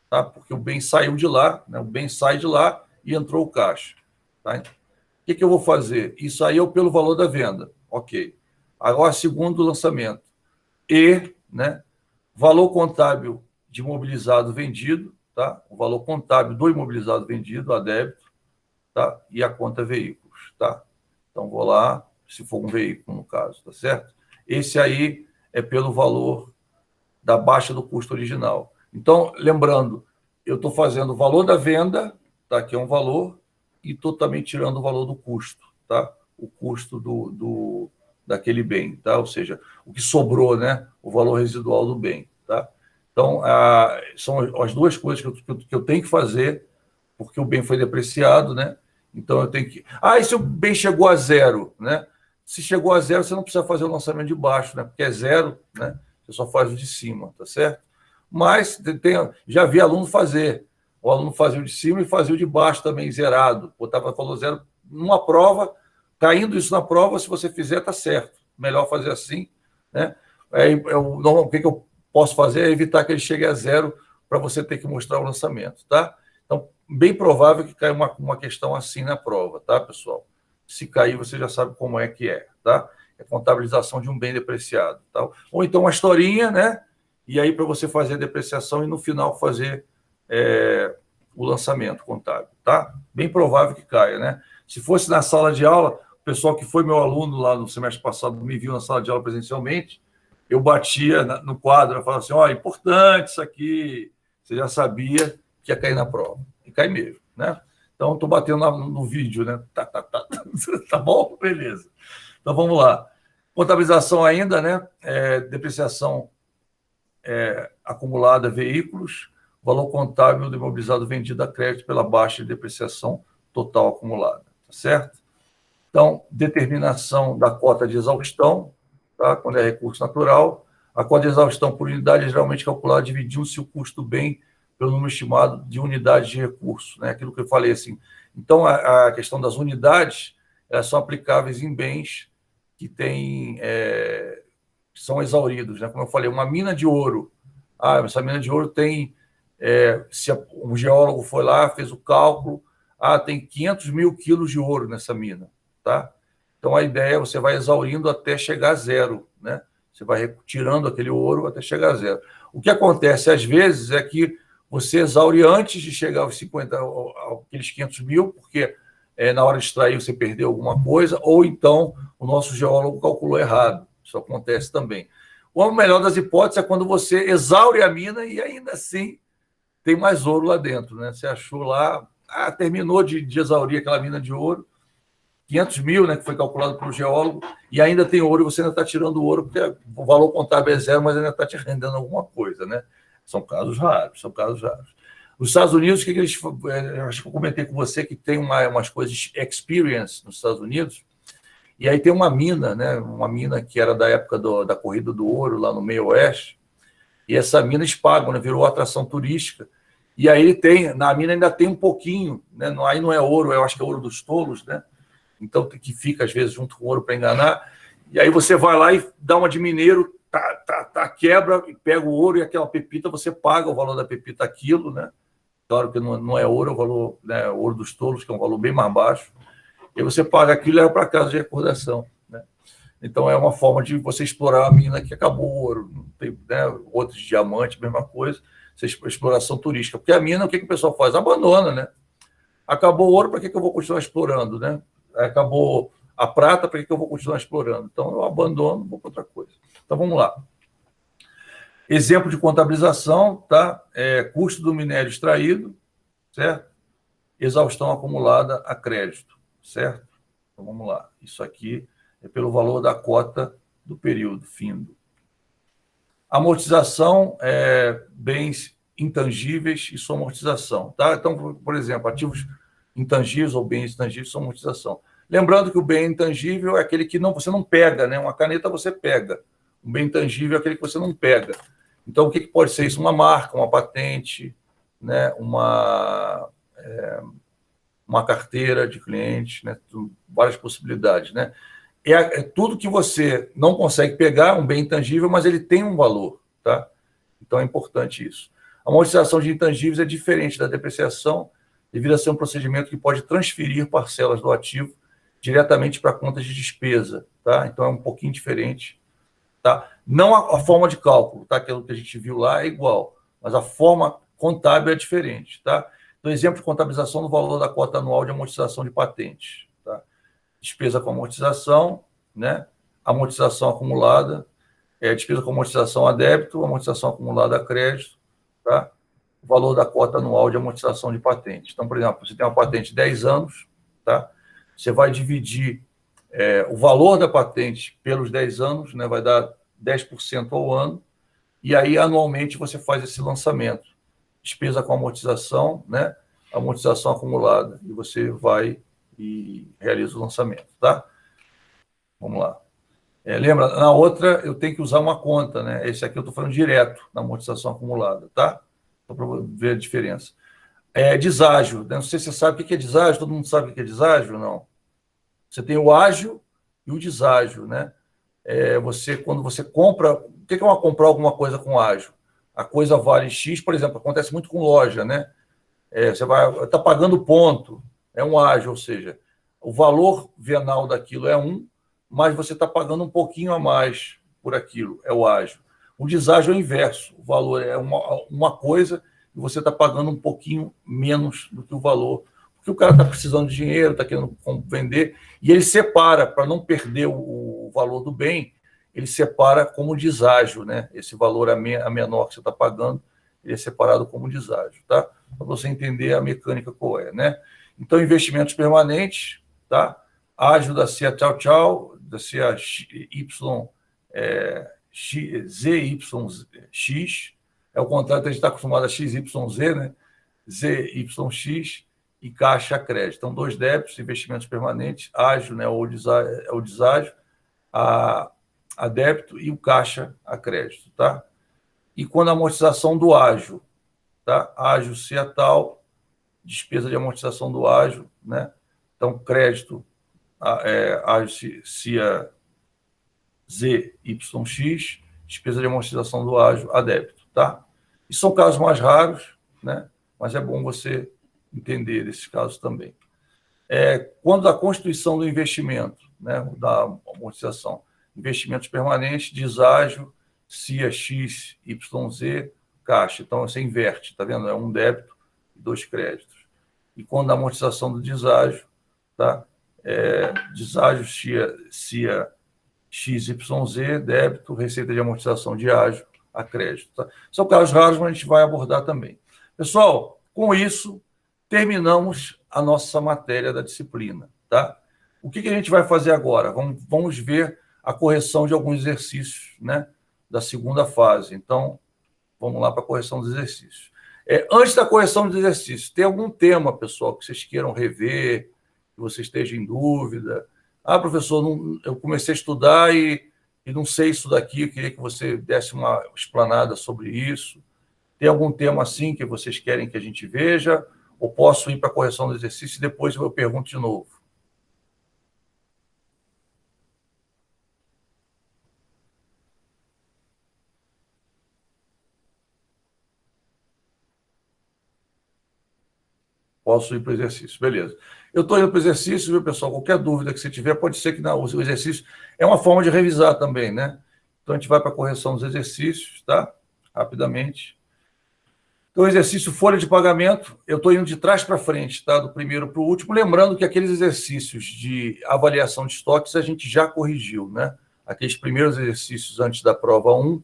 tá? Porque o bem saiu de lá, né? O bem sai de lá e entrou o caixa, tá? O que eu vou fazer? Isso aí é pelo valor da venda, ok. Agora, segundo lançamento. E, né, valor contábil de imobilizado vendido, tá? O valor contábil do imobilizado vendido a débito, tá? E a conta veículos, tá? Então, vou lá, se for um veículo, no caso, tá certo? Esse aí é pelo valor da baixa do custo original. Então, lembrando, eu estou fazendo o valor da venda, tá? Que é um valor, e estou também tirando o valor do custo, tá? O custo daquele bem, tá? Ou seja, o que sobrou, né? O valor residual do bem, tá? Então, são as duas coisas que eu tenho que fazer, porque o bem foi depreciado, né? Então, eu tenho que... Ah, e se o bem chegou a zero, né? Se chegou a zero, você não precisa fazer o lançamento de baixo, né? Porque é zero, né? Você só faz o de cima, tá certo? Mas já vi aluno fazer. O aluno fazia o de cima e fazia o de baixo também, zerado. Botava valor zero numa prova, caindo isso na prova, se você fizer, está certo. Melhor fazer assim, né? O que eu posso fazer é evitar que ele chegue a zero para você ter que mostrar o lançamento, tá? Então, bem provável que caia uma questão assim na prova, tá, pessoal? Se cair, você já sabe como é que é, tá? É contabilização de um bem depreciado, tá? Ou então uma historinha, né? E aí para você fazer a depreciação e no final fazer o lançamento contábil, tá? Bem provável que caia, né? Se fosse na sala de aula, o pessoal que foi meu aluno lá no semestre passado me viu na sala de aula presencialmente, eu batia no quadro, eu falava assim, ó, importante isso aqui, você já sabia que ia cair na prova. E cai mesmo, né? Então, estou batendo no vídeo, né? Tá bom? Beleza. Então, vamos lá. Contabilização ainda, né? Depreciação acumulada veículos, valor contábil do imobilizado vendido a crédito pela baixa de depreciação total acumulada, tá certo? Então, determinação da cota de exaustão, tá? Quando é recurso natural, a cota de exaustão por unidade é geralmente calculada dividindo-se o custo do bem pelo número estimado de unidades de recurso, né? Aquilo que eu falei assim. Então, a questão das unidades, elas são aplicáveis em bens que são exauridos, né? Como eu falei, uma mina de ouro. Essa mina de ouro tem... se um geólogo foi lá, fez o cálculo, tem 500 mil quilos de ouro nessa mina, tá? Então, a ideia é você vai exaurindo até chegar a zero, né? Você vai tirando aquele ouro até chegar a zero. O que acontece, às vezes, é que você exaure antes de chegar aos 50, aqueles 500 mil, porque na hora de extrair você perdeu alguma coisa, ou então o nosso geólogo calculou errado. Isso acontece também. O melhor das hipóteses é quando você exaure a mina e ainda assim tem mais ouro lá dentro, né? Você achou lá, terminou de exaurir aquela mina de ouro, 500 mil, né, que foi calculado pelo geólogo, e ainda tem ouro e você ainda está tirando ouro, porque o valor contábil é zero, mas ainda está te rendendo alguma coisa, né? São casos raros, são casos raros. Os Estados Unidos, o que eles... acho que eu comentei com você que tem umas coisas experience nos Estados Unidos, e aí tem uma mina, né? Uma mina que era da época da corrida do ouro, lá no meio oeste, e essa mina eles pagam, né? Virou atração turística, e aí na mina ainda tem um pouquinho, né? Aí não é ouro, eu acho que é ouro dos tolos, né? Então, que fica, às vezes, junto com ouro para enganar. E aí você vai lá e dá uma de mineiro, quebra e pega o ouro e aquela pepita, você paga o valor da pepita a quilo, né? Claro que não é ouro, é o valor, né, ouro dos tolos, que é um valor bem mais baixo. E você paga aquilo e leva para casa de recordação, né? Então, é uma forma de você explorar a mina que acabou o ouro. Não tem, né, outros diamantes, mesma coisa. Exploração turística. Porque a mina, o que o pessoal faz? Abandona, né? Acabou o ouro, para que eu vou continuar explorando, né? Acabou a prata, para que eu vou continuar explorando? Então, eu abandono, vou para outra coisa. Então, vamos lá. Exemplo de contabilização, tá? Custo do minério extraído, certo? Exaustão acumulada a crédito, certo? Então, vamos lá. Isso aqui é pelo valor da cota do período, findo. Amortização, bens intangíveis e sua amortização, tá? Então, por exemplo, ativos intangíveis ou bens intangíveis, sua amortização. Lembrando que o bem intangível é aquele que você não pega, né? Uma caneta você pega. O bem intangível é aquele que você não pega. Então, o que pode ser isso? Uma marca, uma patente, né? Uma carteira de clientes, né? Várias possibilidades, né? É tudo que você não consegue pegar, um bem intangível, mas ele tem um valor, tá? Então é importante isso. A amortização de intangíveis é diferente da depreciação, devido a ser um procedimento que pode transferir parcelas do ativo diretamente para contas de despesa, tá? Então é um pouquinho diferente, tá? Não a forma de cálculo, tá? Aquilo que a gente viu lá é igual, mas a forma contábil é diferente, tá? Então, exemplo de contabilização do valor da cota anual de amortização de patentes, tá? Despesa com amortização, né? Amortização acumulada, despesa com amortização a débito, amortização acumulada a crédito, tá? O valor da cota anual de amortização de patente. Então, por exemplo, você tem uma patente de 10 anos, tá? Você vai dividir o valor da patente pelos 10 anos, né? Vai dar 10% ao ano, e aí anualmente você faz esse lançamento. Despesa com amortização, né? Amortização acumulada, e você vai e realiza o lançamento, tá? Vamos lá. Lembra, na outra eu tenho que usar uma conta, né? Esse aqui eu estou falando direto na amortização acumulada, tá? Só para ver a diferença. Deságio, né? Não sei se você sabe o que é deságio, todo mundo sabe o que é deságio ou não? Você tem o ágio e o deságio, né? Quando você compra, o que é uma comprar alguma coisa com ágio? A coisa vale X, por exemplo, acontece muito com loja, né? Você vai estar pagando ponto, é um ágio, ou seja, o valor venal daquilo é 1, mas você está pagando um pouquinho a mais por aquilo, é o ágio. O deságio é o inverso, o valor é uma coisa e você está pagando um pouquinho menos do que o valor, porque o cara está precisando de dinheiro, está querendo vender, e ele separa, para não perder o valor do bem, ele separa como deságio, né? Esse valor a menor que você está pagando, ele é separado como deságio, tá? Para você entender a mecânica qual é, né? Então, investimentos permanentes, tá? Ágio da CIA Tchau Tchau, da CIA ZYX, é o contrário, a gente está acostumado a XYZ, né? ZYX e caixa a crédito. Então, 2 débitos, investimentos permanentes, ágio, né? O deságio, a débito e o caixa a crédito, tá? E quando a amortização do ágio, tá? Ágio CIA tal, despesa de amortização do ágio, né? Então, crédito, ágio CIA ZYX, despesa de amortização do ágio a débito, tá? E são casos mais raros, né? Mas é bom você entender esses casos também. Quando a constituição do investimento, né? Da amortização, investimentos permanentes, deságio, CIA XYZ, caixa. Então, você inverte, tá vendo? É um débito e 2 créditos. E quando a amortização do deságio, tá? Deságio CIA XYZ, débito, receita de amortização de ágio a crédito. Tá? São casos raros, mas a gente vai abordar também. Pessoal, com isso, terminamos a nossa matéria da disciplina. Tá? O que a gente vai fazer agora? Vamos ver a correção de alguns exercícios, né, da segunda fase. Então, vamos lá para a correção dos exercícios. Antes da correção dos exercícios, tem algum tema, pessoal, que vocês queiram rever, que você esteja em dúvida? Professor, eu comecei a estudar e não sei isso daqui, eu queria que você desse uma explanada sobre isso. Tem algum tema assim que vocês querem que a gente veja? Ou posso ir para a correção do exercício e depois eu pergunto de novo? Posso ir para o exercício, beleza. Eu estou indo para o exercício, viu, pessoal? Qualquer dúvida que você tiver, pode ser que não, o exercício é uma forma de revisar também, né? Então, a gente vai para a correção dos exercícios, tá? Rapidamente. Então, exercício folha de pagamento, eu estou indo de trás para frente, tá? Do primeiro para o último, lembrando que aqueles exercícios de avaliação de estoques a gente já corrigiu, né? Aqueles primeiros exercícios antes da prova 1,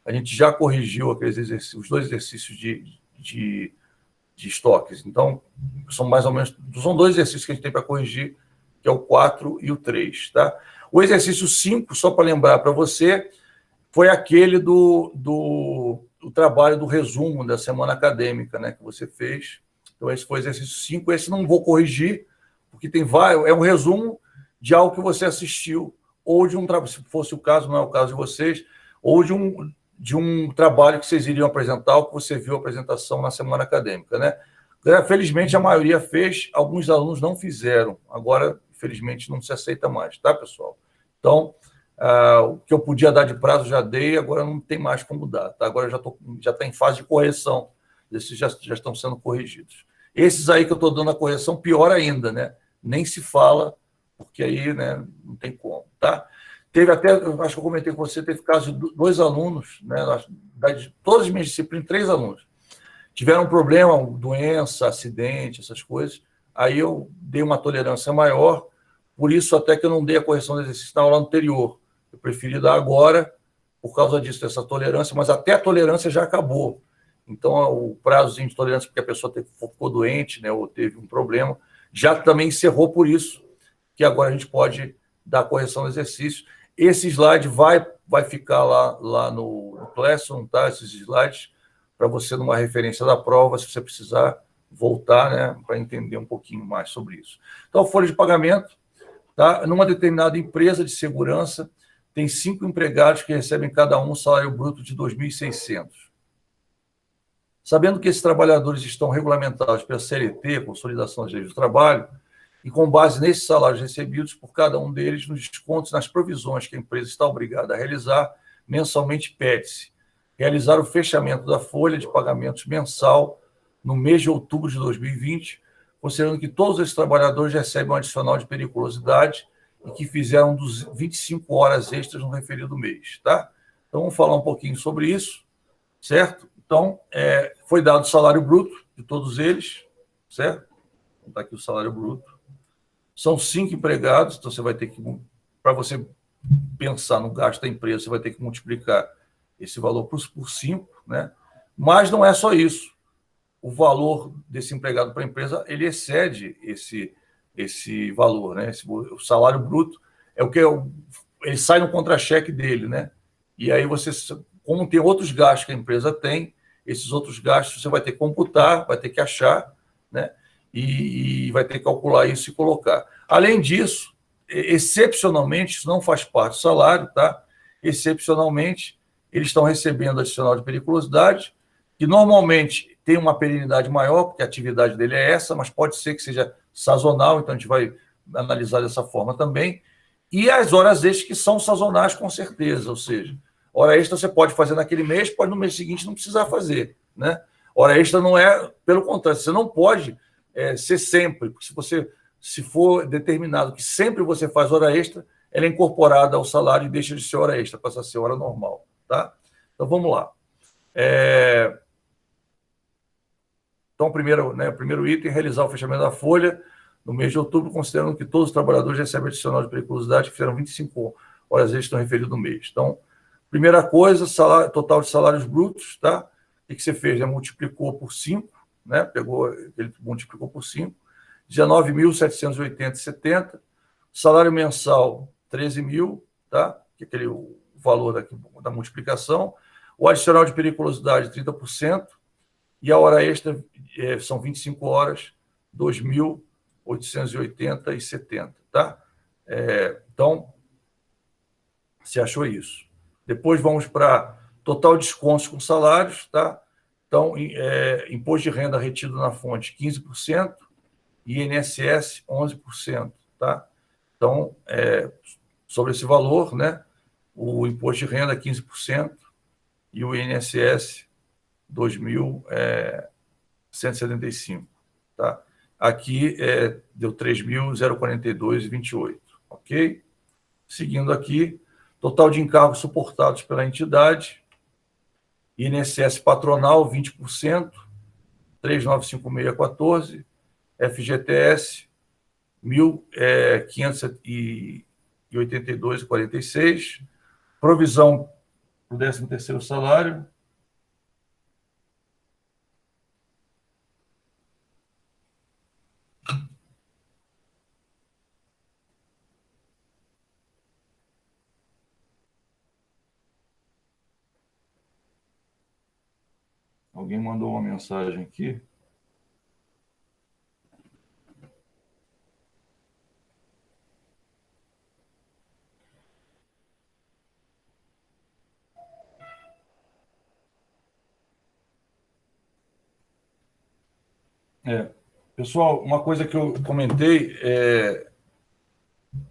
a gente já corrigiu aqueles exercícios, os dois exercícios de estoques. Então, são mais ou menos, são dois exercícios que a gente tem para corrigir, que é o 4 e o 3, tá? O exercício 5, só para lembrar para você, foi aquele do trabalho do resumo da semana acadêmica, né, que você fez. Então, esse foi o exercício 5. Esse não vou corrigir, porque tem vários, é um resumo de algo que você assistiu, ou de um trabalho, se fosse o caso, não é o caso de vocês, ou de um trabalho que vocês iriam apresentar, ou que você viu a apresentação na semana acadêmica, né? Felizmente, a maioria fez, alguns alunos não fizeram. Agora, infelizmente, não se aceita mais, tá, pessoal? Então, o que eu podia dar de prazo já dei, agora não tem mais como dar, tá? Agora já está em fase de correção, esses já estão sendo corrigidos. Esses aí que eu estou dando a correção, pior ainda, né? Nem se fala, porque aí, né, não tem como, tá? Teve até, acho que eu comentei com você, teve caso de 2 alunos, né? De todas as minhas disciplinas, 3 alunos, tiveram um problema, doença, acidente, essas coisas. Aí eu dei uma tolerância maior, por isso até que eu não dei a correção do exercício na aula anterior. Eu preferi dar agora, por causa disso, dessa tolerância, mas até a tolerância já acabou. Então, o prazozinho de tolerância, porque a pessoa ficou doente, né, ou teve um problema, já também encerrou por isso, que agora a gente pode dar a correção do exercício. Esse slide vai ficar lá no Classroom, tá? Esses slides, para você, numa referência da prova, se você precisar voltar, né, para entender um pouquinho mais sobre isso. Então, folha de pagamento, tá? Numa determinada empresa de segurança, tem 5 empregados que recebem cada um salário bruto de 2.600. Sabendo que esses trabalhadores estão regulamentados pela CLT, Consolidação das Leis do Trabalho, e com base nesses salários recebidos por cada um deles, nos descontos nas provisões que a empresa está obrigada a realizar, mensalmente pede-se realizar o fechamento da folha de pagamentos mensal no mês de outubro de 2020, considerando que todos esses trabalhadores recebem um adicional de periculosidade e que fizeram 25 horas extras no referido mês, tá? Então, vamos falar um pouquinho sobre isso, certo? Então, foi dado o salário bruto de todos eles, certo? Está aqui o salário bruto. São 5 empregados, então você vai ter que, para você pensar no gasto da empresa, você vai ter que multiplicar esse valor por 5, né? Mas não é só isso. O valor desse empregado para a empresa, ele excede esse valor, né? O salário bruto é o que ele sai no contra-cheque dele, né? E aí você, como tem outros gastos que a empresa tem, esses outros gastos você vai ter que computar, vai ter que achar, né? E vai ter que calcular isso e colocar. Além disso, excepcionalmente, isso não faz parte do salário, tá? Excepcionalmente, eles estão recebendo adicional de periculosidade, que normalmente tem uma perenidade maior, porque a atividade dele é essa, mas pode ser que seja sazonal, então a gente vai analisar dessa forma também. E as horas extras que são sazonais, com certeza, ou seja, hora extra você pode fazer naquele mês, pode no mês seguinte não precisar fazer, né? Hora extra não é, pelo contrário, você não pode ser sempre, porque se for determinado que sempre você faz hora extra, ela é incorporada ao salário e deixa de ser hora extra, passa a ser hora normal, tá? Então, vamos lá. Então, primeiro item, realizar o fechamento da folha no mês de outubro, considerando que todos os trabalhadores recebem adicional de periculosidade, que fizeram 25 horas extras no referido no mês. Então, primeira coisa, total de salários brutos, tá? O que você fez? Multiplicou por 5, né? Ele multiplicou por 5, 19.780,70. Salário mensal, 13.000, tá? Que é aquele valor da multiplicação. O adicional de periculosidade, 30%. E a hora extra são 25 horas, 2.880,70, tá? Então, você achou isso. Depois vamos para total descontos com salários, tá? Então, imposto de renda retido na fonte, 15%, e INSS, 11%, tá? Então, sobre esse valor, né? O imposto de renda, 15%, e o INSS, 2.175, tá? Aqui deu 3.042,28, ok? Seguindo aqui, total de encargos suportados pela entidade, INSS patronal, 20%, 3.956,14, FGTS, 1.582,46, provisão para o 13º salário, alguém mandou uma mensagem aqui. Pessoal, uma coisa que eu comentei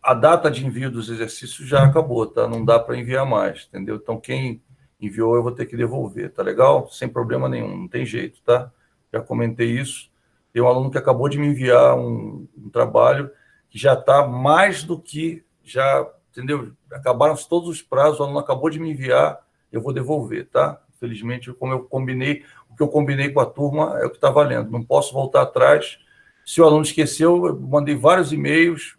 a data de envio dos exercícios já acabou, tá? Não dá para enviar mais, entendeu? Então, quem enviou, eu vou ter que devolver, tá legal? Sem problema nenhum, não tem jeito, tá? Já comentei isso. Tem um aluno que acabou de me enviar um trabalho que já está mais do que já, entendeu? Acabaram todos os prazos, o aluno acabou de me enviar, eu vou devolver, tá? Infelizmente, como eu combinei, o que eu combinei com a turma é o que está valendo. Não posso voltar atrás. Se o aluno esqueceu, eu mandei vários e-mails,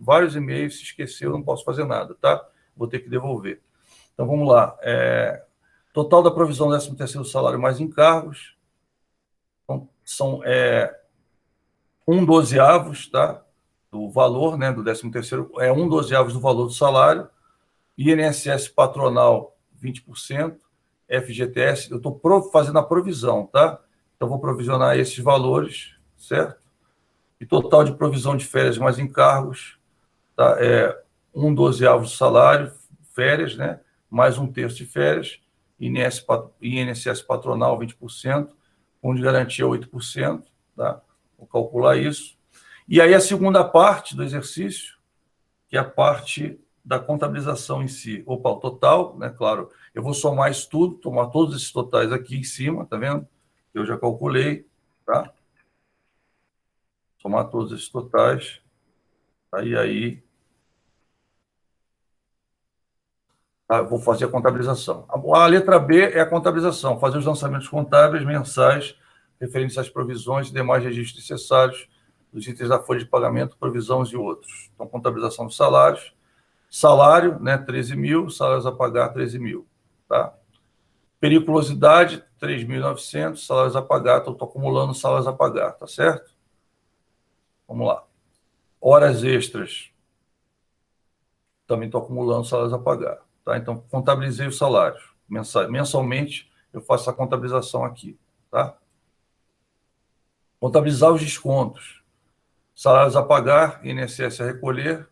se esqueceu, não posso fazer nada, tá? Vou ter que devolver. Então, vamos lá. Total da provisão do 13º salário mais encargos, então, são 1/12, tá? Do valor, né, do 13º, 1/12 do valor do salário, INSS patronal, 20%, FGTS, eu estou fazendo a provisão, tá? Então, vou provisionar esses valores, certo? E total de provisão de férias mais encargos, tá? 1/12 do salário, férias, né? Mais 1/3 de férias, INSS patronal 20%, fundo de garantia 8%, tá? Vou calcular isso. E aí a segunda parte do exercício, que é a parte da contabilização em si. Opa, o total, né? Claro, eu vou somar isso tudo, tomar todos esses totais aqui em cima, tá vendo? Eu já calculei, tá? Somar todos esses totais. Aí tá? Vou fazer a contabilização. A letra B é a contabilização, fazer os lançamentos contábeis mensais referentes às provisões e demais registros necessários dos itens da folha de pagamento, provisões e outros. Então, contabilização dos salários. Salário, né, 13 mil, salários a pagar, 13 mil. Tá? Periculosidade, 3.900, salários a pagar, estou acumulando salários a pagar, tá certo? Vamos lá. Horas extras, também estou acumulando salários a pagar. Tá? Então, contabilizei os salários. Mensalmente, eu faço a contabilização aqui. Tá? Contabilizar os descontos. Salários a pagar, INSS a recolher.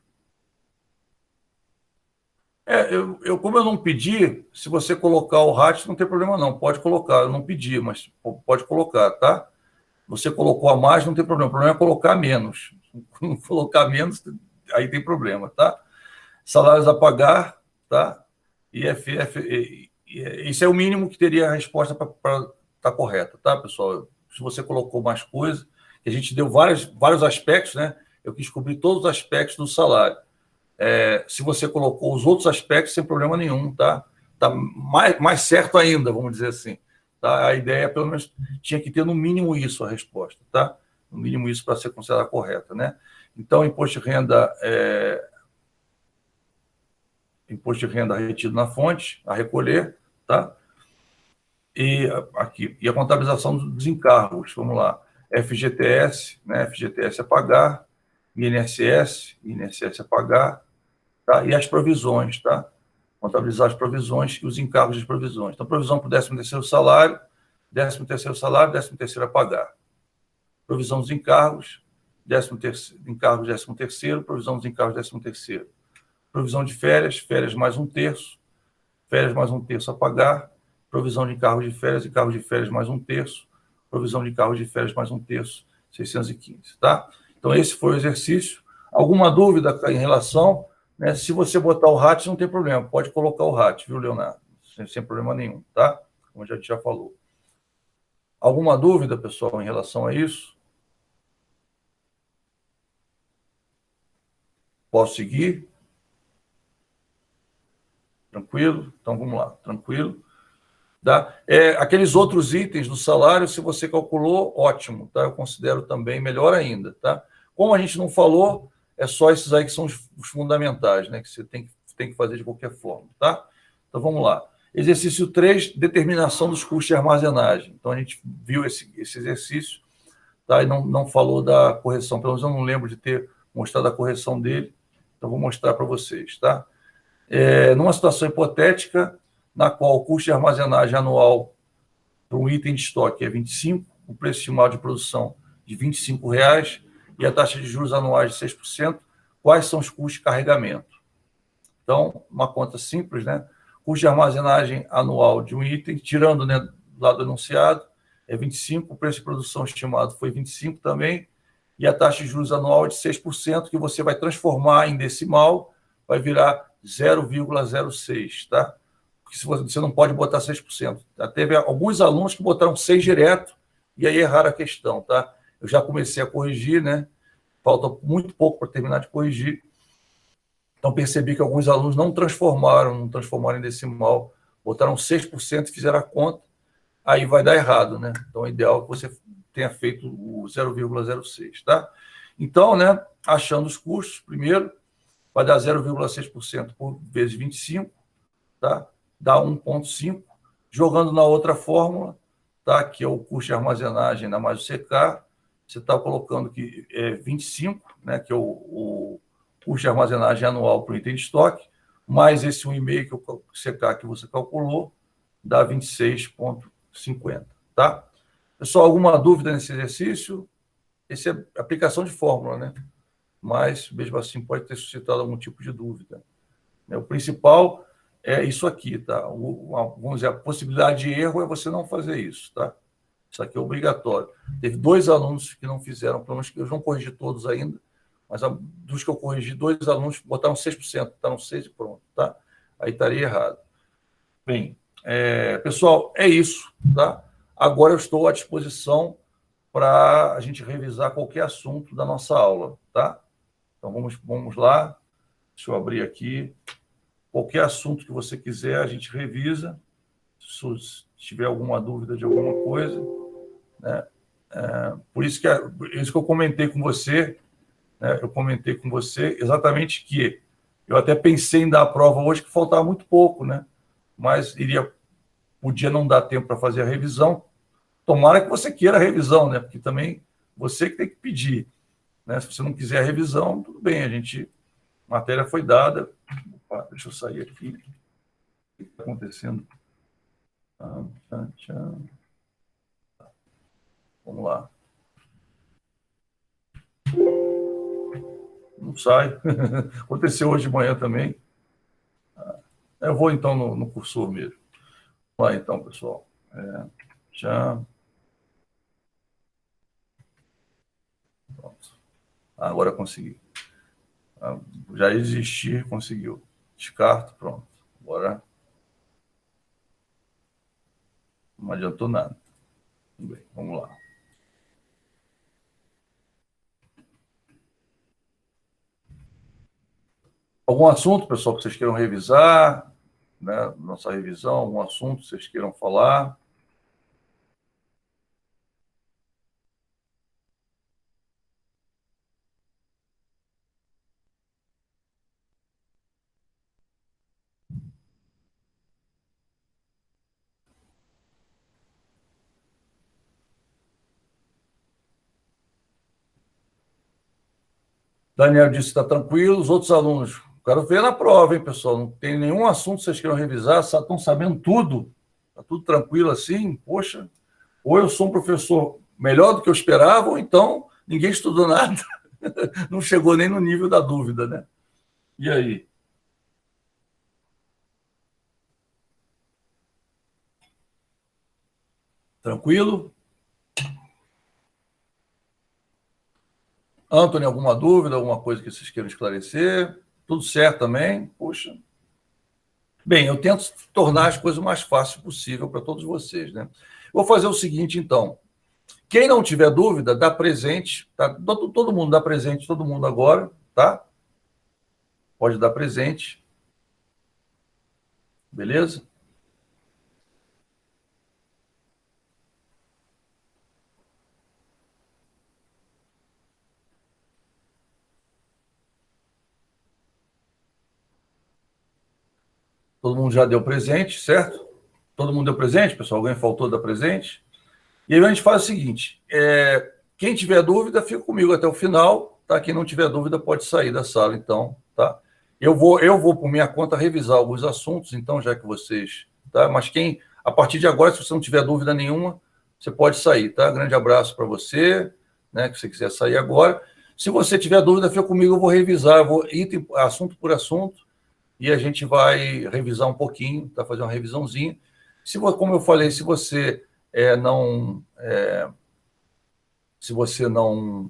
Como eu não pedi, se você colocar o RAT, não tem problema não, pode colocar. Eu não pedi, mas pode colocar, tá? Você colocou a mais, não tem problema. O problema é colocar menos. Colocar menos, aí tem problema, tá? Salários a pagar, tá? Isso é o mínimo que teria a resposta para estar correta, tá, pessoal? Se você colocou mais coisa, a gente deu vários aspectos, né? Eu quis cobrir todos os aspectos do salário. Se você colocou os outros aspectos, sem problema nenhum, tá? Tá mais certo ainda, vamos dizer assim. Tá? A ideia, pelo menos, tinha que ter no mínimo isso a resposta, tá? No mínimo isso para ser considerada correta, né? Então, imposto de renda retido na fonte, a recolher, tá? E a contabilização dos encargos, vamos lá. FGTS, né? FGTS a pagar, INSS a pagar, tá? E as provisões, tá? Contabilizar as provisões e os encargos de provisões. Então, provisão para o 13º salário, 13º salário, 13º a pagar. Provisão dos encargos, 13º, encargos 13º, provisão dos encargos 13º. Provisão de férias, férias mais 1/3, férias mais 1/3 a pagar, provisão de encargos de férias mais 1/3, provisão de encargos de férias mais 1/3, 615, tá? Então, esse foi o exercício. Alguma dúvida em relação, né? Se você botar o RAT, não tem problema, pode colocar o RAT, viu, Leonardo? Sem problema nenhum, tá? Como a gente já falou. Alguma dúvida, pessoal, em relação a isso? Posso seguir? Tranquilo? Então, vamos lá. Tranquilo. Tá? Aqueles outros itens do salário, se você calculou, ótimo. Tá? Eu considero também melhor ainda. Tá? Como a gente não falou, é só esses aí que são os fundamentais, né? Que você tem que fazer de qualquer forma. Tá? Então, vamos lá. Exercício 3, determinação dos custos de armazenagem. Então, a gente viu esse exercício, tá? E não falou da correção. Pelo menos eu não lembro de ter mostrado a correção dele. Então, vou mostrar para vocês. Tá? Numa situação hipotética, na qual o custo de armazenagem anual para um item de estoque é 25, o preço estimado de produção de R$ 25,00 e a taxa de juros anuais de 6%, quais são os custos de carregamento? Então, uma conta simples, né? Custo de armazenagem anual de um item, tirando, né, do lado enunciado, é 25, o preço de produção estimado foi 25 também, e a taxa de juros anual é de 6%, que você vai transformar em decimal, vai virar 0,06, tá? Porque se você não pode botar 6%. Já teve alguns alunos que botaram 6 direto, e aí erraram a questão, tá? Eu já comecei a corrigir, né? Falta muito pouco para terminar de corrigir. Então, percebi que alguns alunos não transformaram em decimal, botaram 6% e fizeram a conta, aí vai dar errado, né? Então, é ideal que você tenha feito o 0,06, tá? Então, né, achando os custos, primeiro, vai dar 0,6% por vezes 25, tá? Dá 1,5. Jogando na outra fórmula, tá? Que é o custo de armazenagem na mais o CK, você está colocando que é 25, né? Que é o custo de armazenagem anual para o item de estoque, mais esse 1,5 que o CK que você calculou, dá 26,50, tá? Pessoal, alguma dúvida nesse exercício? Esse é aplicação de fórmula, né? Mas, mesmo assim, pode ter suscitado algum tipo de dúvida. O principal é isso aqui, tá? Vamos dizer, a possibilidade de erro é você não fazer isso, tá? Isso aqui é obrigatório. Teve 2 alunos que não fizeram, pelo menos que eu não corrigi todos ainda, mas dos que eu corrigi, 2 alunos botaram 6%, botaram 6 e pronto, tá? Aí estaria errado. Bem, pessoal, é isso, tá? Agora eu estou à disposição para a gente revisar qualquer assunto da nossa aula, tá? Então, vamos lá. Deixa eu abrir aqui. Qualquer assunto que você quiser, a gente revisa. Se tiver alguma dúvida de alguma coisa, né? Por isso que eu comentei com você, né? Eu comentei com você exatamente que eu até pensei em dar a prova hoje, que faltava muito pouco, né? Mas podia não dar tempo para fazer a revisão. Tomara que você queira a revisão, né? Porque também você que tem que pedir, né? Se você não quiser a revisão, tudo bem, a matéria foi dada. Opa, deixa eu sair aqui. O que está acontecendo? Vamos lá. Não sai. Aconteceu hoje de manhã também. Eu vou, então, no cursor mesmo. Vamos lá, então, pessoal. Pronto. Agora consegui. Já existir, conseguiu. Descarto, pronto. Agora não adiantou nada. Tudo bem, vamos lá. Algum assunto, pessoal, que vocês queiram revisar, né? Nossa revisão, algum assunto que vocês queiram falar? Daniel disse que está tranquilo. Os outros alunos, quero ver na prova, hein, pessoal? Não tem nenhum assunto que vocês queiram revisar, estão sabendo tudo. Está tudo tranquilo assim? Poxa, ou eu sou um professor melhor do que eu esperava, ou então ninguém estudou nada. Não chegou nem no nível da dúvida, né? E aí? Tranquilo? Antônio, alguma dúvida, alguma coisa que vocês queiram esclarecer? Tudo certo também? Poxa. Bem, eu tento tornar as coisas o mais fácil possível para todos vocês, né? Vou fazer o seguinte, então. Quem não tiver dúvida, dá presente, tá? Todo mundo dá presente, todo mundo agora, tá? Pode dar presente. Beleza? Todo mundo já deu presente, certo? Todo mundo deu presente, pessoal? Alguém faltou dar presente? E aí a gente faz o seguinte: quem tiver dúvida, fica comigo até o final, tá? Quem não tiver dúvida pode sair da sala, então, tá? Eu vou por minha conta revisar alguns assuntos, então, já que vocês, tá? Mas a partir de agora, se você não tiver dúvida nenhuma, você pode sair, tá? Grande abraço para você, né? Que você quiser sair agora. Se você tiver dúvida, fica comigo, eu vou revisar, eu vou item, assunto por assunto, e a gente vai revisar um pouquinho, tá? Fazer uma revisãozinha. Como eu falei, não se você não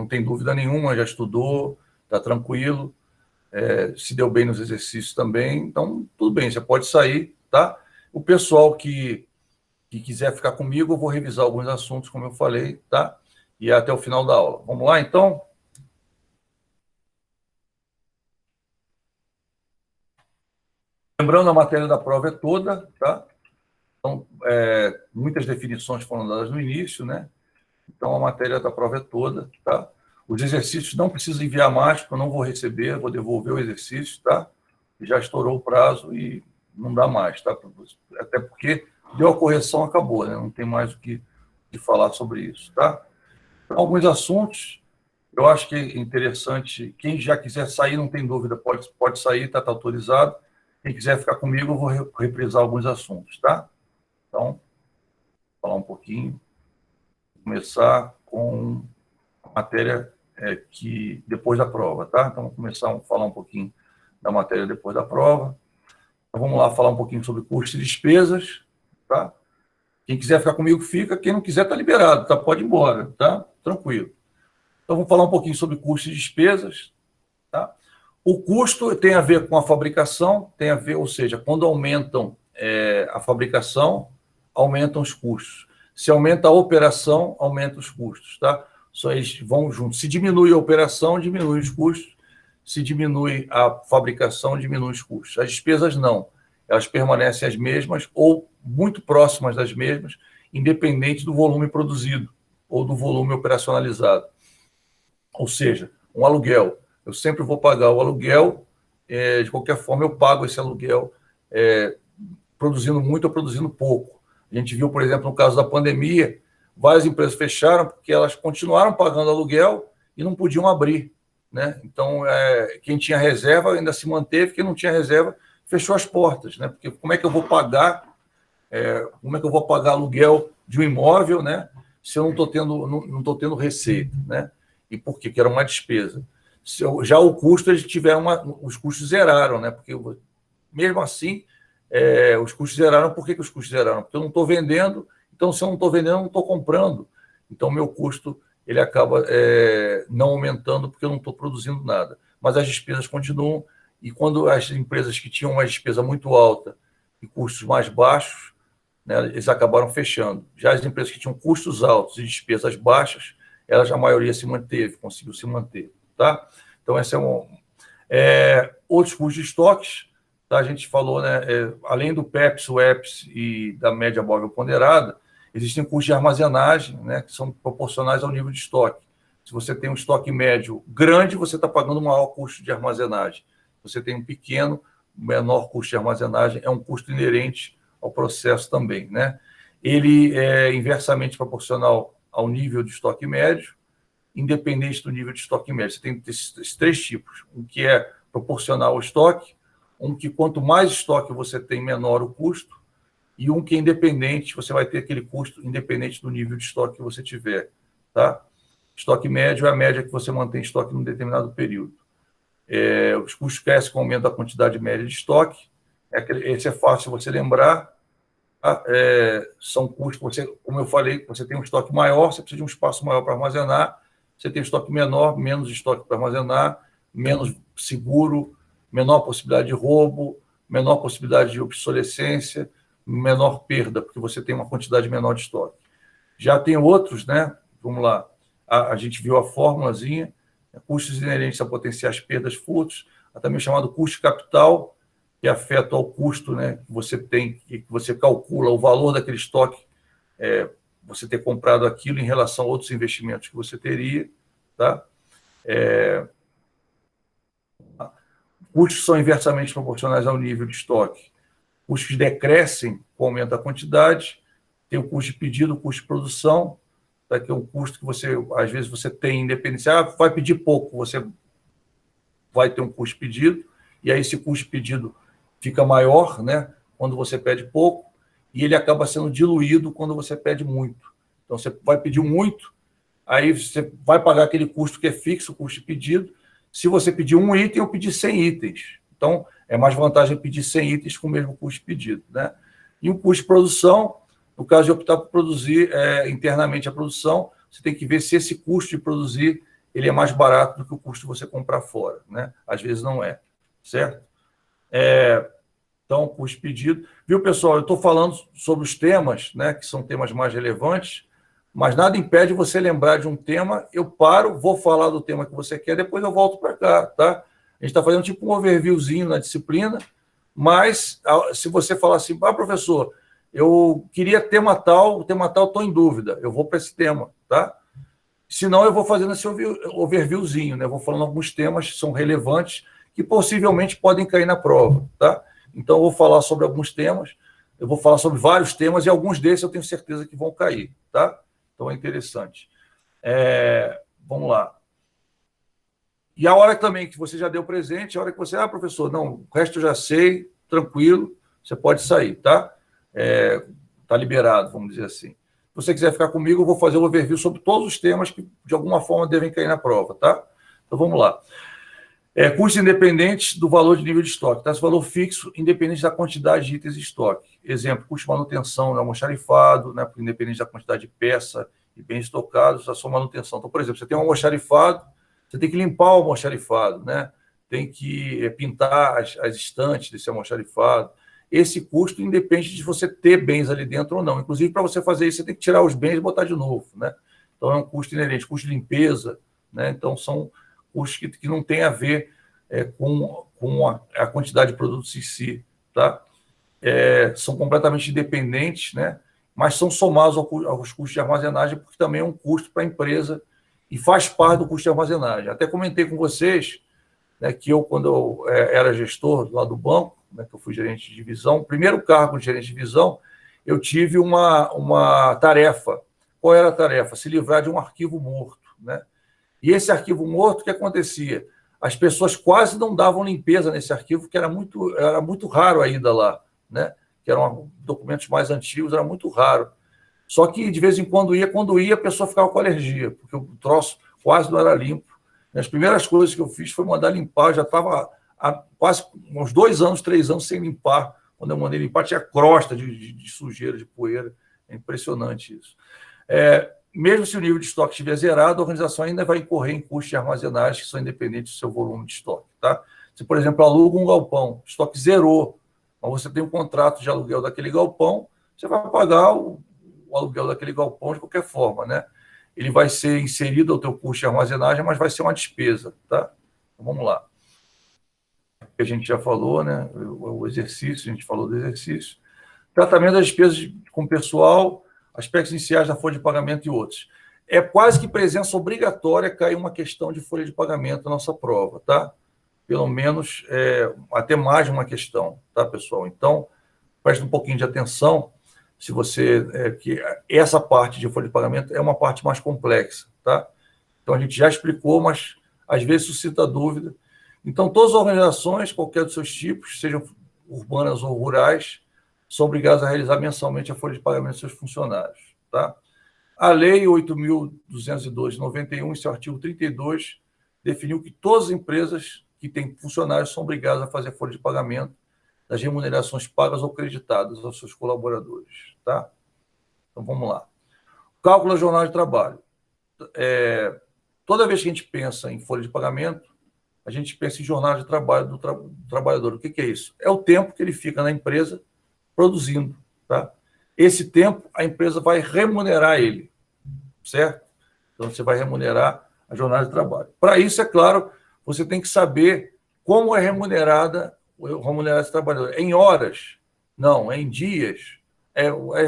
tem dúvida nenhuma, já estudou, está tranquilo, se deu bem nos exercícios também, então tudo bem, você pode sair, tá? O pessoal que quiser ficar comigo, eu vou revisar alguns assuntos, como eu falei, tá? E até o final da aula. Vamos lá, então? Lembrando, a matéria da prova é toda, tá? Então, muitas definições foram dadas no início, né? Então, a matéria da prova é toda, tá? Os exercícios não precisa enviar mais, porque eu não vou receber, vou devolver o exercício, tá? Já estourou o prazo e não dá mais, tá? Até porque deu a correção, acabou, né? Não tem mais o que falar sobre isso, tá? Então, alguns assuntos, eu acho que é interessante, quem já quiser sair, não tem dúvida, pode sair, tá autorizado. Quem quiser ficar comigo, eu vou reprisar alguns assuntos, tá? Então, vou falar um pouquinho, começar com matéria que depois da prova, tá? Então, vamos começar a falar um pouquinho da matéria depois da prova. Então, vamos lá falar um pouquinho sobre custos e despesas, tá? Quem quiser ficar comigo, fica. Quem não quiser, tá liberado, tá? Pode ir embora, tá? Tranquilo. Então, vamos falar um pouquinho sobre custos e despesas, tá? O custo tem a ver com a fabricação, ou seja, quando aumentam a fabricação, aumentam os custos. Se aumenta a operação, aumenta os custos, tá? Só eles vão juntos. Se diminui a operação, diminui os custos. Se diminui a fabricação, diminui os custos. As despesas não. Elas permanecem as mesmas ou muito próximas das mesmas, independente do volume produzido ou do volume operacionalizado. Ou seja, um aluguel. Eu sempre vou pagar o aluguel, de qualquer forma eu pago esse aluguel produzindo muito ou produzindo pouco. A gente viu, por exemplo, no caso da pandemia, várias empresas fecharam porque elas continuaram pagando aluguel e não podiam abrir, né? Então, quem tinha reserva ainda se manteve, quem não tinha reserva fechou as portas, né? Porque como é que eu vou pagar aluguel de um imóvel, né? Se eu não estou tendo receita, né? E por quê? Que era uma despesa. Já o custo, eles tiveram os custos zeraram, né? Porque mesmo assim, os custos zeraram. Por que os custos zeraram? Porque eu não estou vendendo, então se eu não estou vendendo, eu não estou comprando. Então, meu custo ele acaba não aumentando porque eu não estou produzindo nada. Mas as despesas continuam, e quando as empresas que tinham uma despesa muito alta e custos mais baixos, né, eles acabaram fechando. Já as empresas que tinham custos altos e despesas baixas, a maioria se manteve, conseguiu se manter, tá? Então, esse outros custos de estoques, tá? A gente falou, né, além do PEPS, o EPS e da média móvel ponderada, existem custos de armazenagem, né, que são proporcionais ao nível de estoque. Se você tem um estoque médio grande, você está pagando um maior custo de armazenagem. Se você tem um pequeno, menor custo de armazenagem, é um custo inerente ao processo também, né? Ele é inversamente proporcional ao nível de estoque médio, independente do nível de estoque médio. Você tem esses três tipos: um que é proporcional ao estoque, um que quanto mais estoque você tem, menor o custo, e um que é independente, você vai ter aquele custo independente do nível de estoque que você tiver, tá? Estoque médio é a média que você mantém estoque num determinado período. Os custos crescem com o aumento da quantidade média de estoque. Esse é fácil você lembrar. São custos, como eu falei, você tem um estoque maior, você precisa de um espaço maior para armazenar. Você tem estoque menor, menos estoque para armazenar, menos seguro, menor possibilidade de roubo, menor possibilidade de obsolescência, menor perda, porque você tem uma quantidade menor de estoque. Já tem outros, né? Vamos lá. A gente viu a formulazinha: custos inerentes a potenciais perdas, furtos, também chamado custo de capital, que afeta o custo, né, que você tem, que você calcula o valor daquele estoque, você ter comprado aquilo em relação a outros investimentos que você teria, tá? Custos são inversamente proporcionais ao nível de estoque. Custos decrescem com o aumento da quantidade, tem o custo de pedido, o custo de produção, tá? Que é um custo que você, às vezes, você tem independência. Vai pedir pouco, você vai ter um custo de pedido, e aí esse custo de pedido fica maior, né, quando você pede pouco, e ele acaba sendo diluído quando você pede muito. Então, você vai pedir muito, aí você vai pagar aquele custo que é fixo, o custo de pedido. Se você pedir um item, eu pedir 100 itens. Então, é mais vantagem pedir 100 itens com o mesmo custo de pedido, né? E o custo de produção, no caso de optar por produzir internamente a produção, você tem que ver se esse custo de produzir ele é mais barato do que o custo de você comprar fora, né? Às vezes não é, certo? Então, custo de pedido. Viu, pessoal? Eu estou falando sobre os temas, né, que são temas mais relevantes, mas nada impede você lembrar de um tema, eu paro, vou falar do tema que você quer, depois eu volto para cá, tá? A gente está fazendo tipo um overviewzinho na disciplina, mas se você falar assim, professor, eu queria tema tal, estou em dúvida, eu vou para esse tema, tá? Senão eu vou fazendo esse overviewzinho, né? Vou falando alguns temas que são relevantes, que possivelmente podem cair na prova, tá? Então, eu vou falar sobre alguns temas, eu vou falar sobre vários temas, e alguns desses eu tenho certeza que vão cair, tá? Então, é interessante. Vamos lá. E a hora também que você já deu presente, a hora que você... professor, não, o resto eu já sei, tranquilo, você pode sair, tá? Tá liberado, vamos dizer assim. Se você quiser ficar comigo, eu vou fazer um overview sobre todos os temas que, de alguma forma, devem cair na prova, tá? Então, vamos lá. Custos independentes do valor de nível de estoque. Tá? Esse valor fixo, independente da quantidade de itens de estoque. Exemplo, custo de manutenção, almoxarifado, né? Independente da quantidade de peça e bens estocados, a sua manutenção. Então, por exemplo, você tem um almoxarifado, você tem que limpar o almoxarifado, né? Tem que pintar as estantes desse almoxarifado. Esse custo independe de você ter bens ali dentro ou não. Inclusive, para você fazer isso, você tem que tirar os bens e botar de novo, né? Então, é um custo inerente, custo de limpeza, né? Então, são custos que não tem a ver com a quantidade de produtos em si, tá? São completamente independentes, né? Mas são somados aos custos de armazenagem, porque também é um custo para a empresa e faz parte do custo de armazenagem. Até comentei com vocês, né, que eu, quando eu era gestor lá do banco, né, que eu fui gerente de divisão, o primeiro cargo de gerente de divisão, eu tive uma tarefa. Qual era a tarefa? Se livrar de um arquivo morto, né? E esse arquivo morto, o que acontecia? As pessoas quase não davam limpeza nesse arquivo, que era muito raro a ida lá, né? Que eram documentos mais antigos, era muito raro. Só que, de vez em quando ia, a pessoa ficava com alergia, porque o troço quase não era limpo. As primeiras coisas que eu fiz foi mandar limpar, eu já estava há quase uns 2 anos, 3 anos sem limpar. Quando eu mandei limpar, tinha crosta de sujeira, de poeira. É impressionante isso. Mesmo se o nível de estoque estiver zerado, a organização ainda vai incorrer em custos de armazenagem que são independentes do seu volume de estoque, tá? Se, por exemplo, aluga um galpão, o estoque zerou, mas você tem um contrato de aluguel daquele galpão, você vai pagar o aluguel daquele galpão de qualquer forma, né? Ele vai ser inserido ao teu custo de armazenagem, mas vai ser uma despesa, tá? Então, vamos lá. A gente já falou, né? O exercício, a gente falou do exercício. Tratamento das despesas com pessoal, aspectos iniciais da folha de pagamento e outros. É quase que presença obrigatória cair uma questão de folha de pagamento na nossa prova, tá? Pelo menos até mais de uma questão, tá, pessoal? Então, preste um pouquinho de atenção, se você que essa parte de folha de pagamento é uma parte mais complexa, tá? Então, a gente já explicou, mas às vezes suscita dúvida. Então, todas as organizações, qualquer dos seus tipos, sejam urbanas ou rurais, são obrigados a realizar mensalmente a folha de pagamento dos seus funcionários, tá? A Lei 8.202 de 91, em seu artigo 32, definiu que todas as empresas que têm funcionários são obrigadas a fazer folha de pagamento das remunerações pagas ou creditadas aos seus colaboradores, tá? Então, vamos lá. Cálculo da jornada de trabalho. Toda vez que a gente pensa em folha de pagamento, a gente pensa em jornada de trabalho do trabalhador. O que é isso? É o tempo que ele fica na empresa produzindo, tá? Esse tempo, a empresa vai remunerar ele, certo? Então, você vai remunerar a jornada de trabalho. Para isso, é claro, você tem que saber Como é remunerada esse trabalhador? Em horas? Não, é em dias.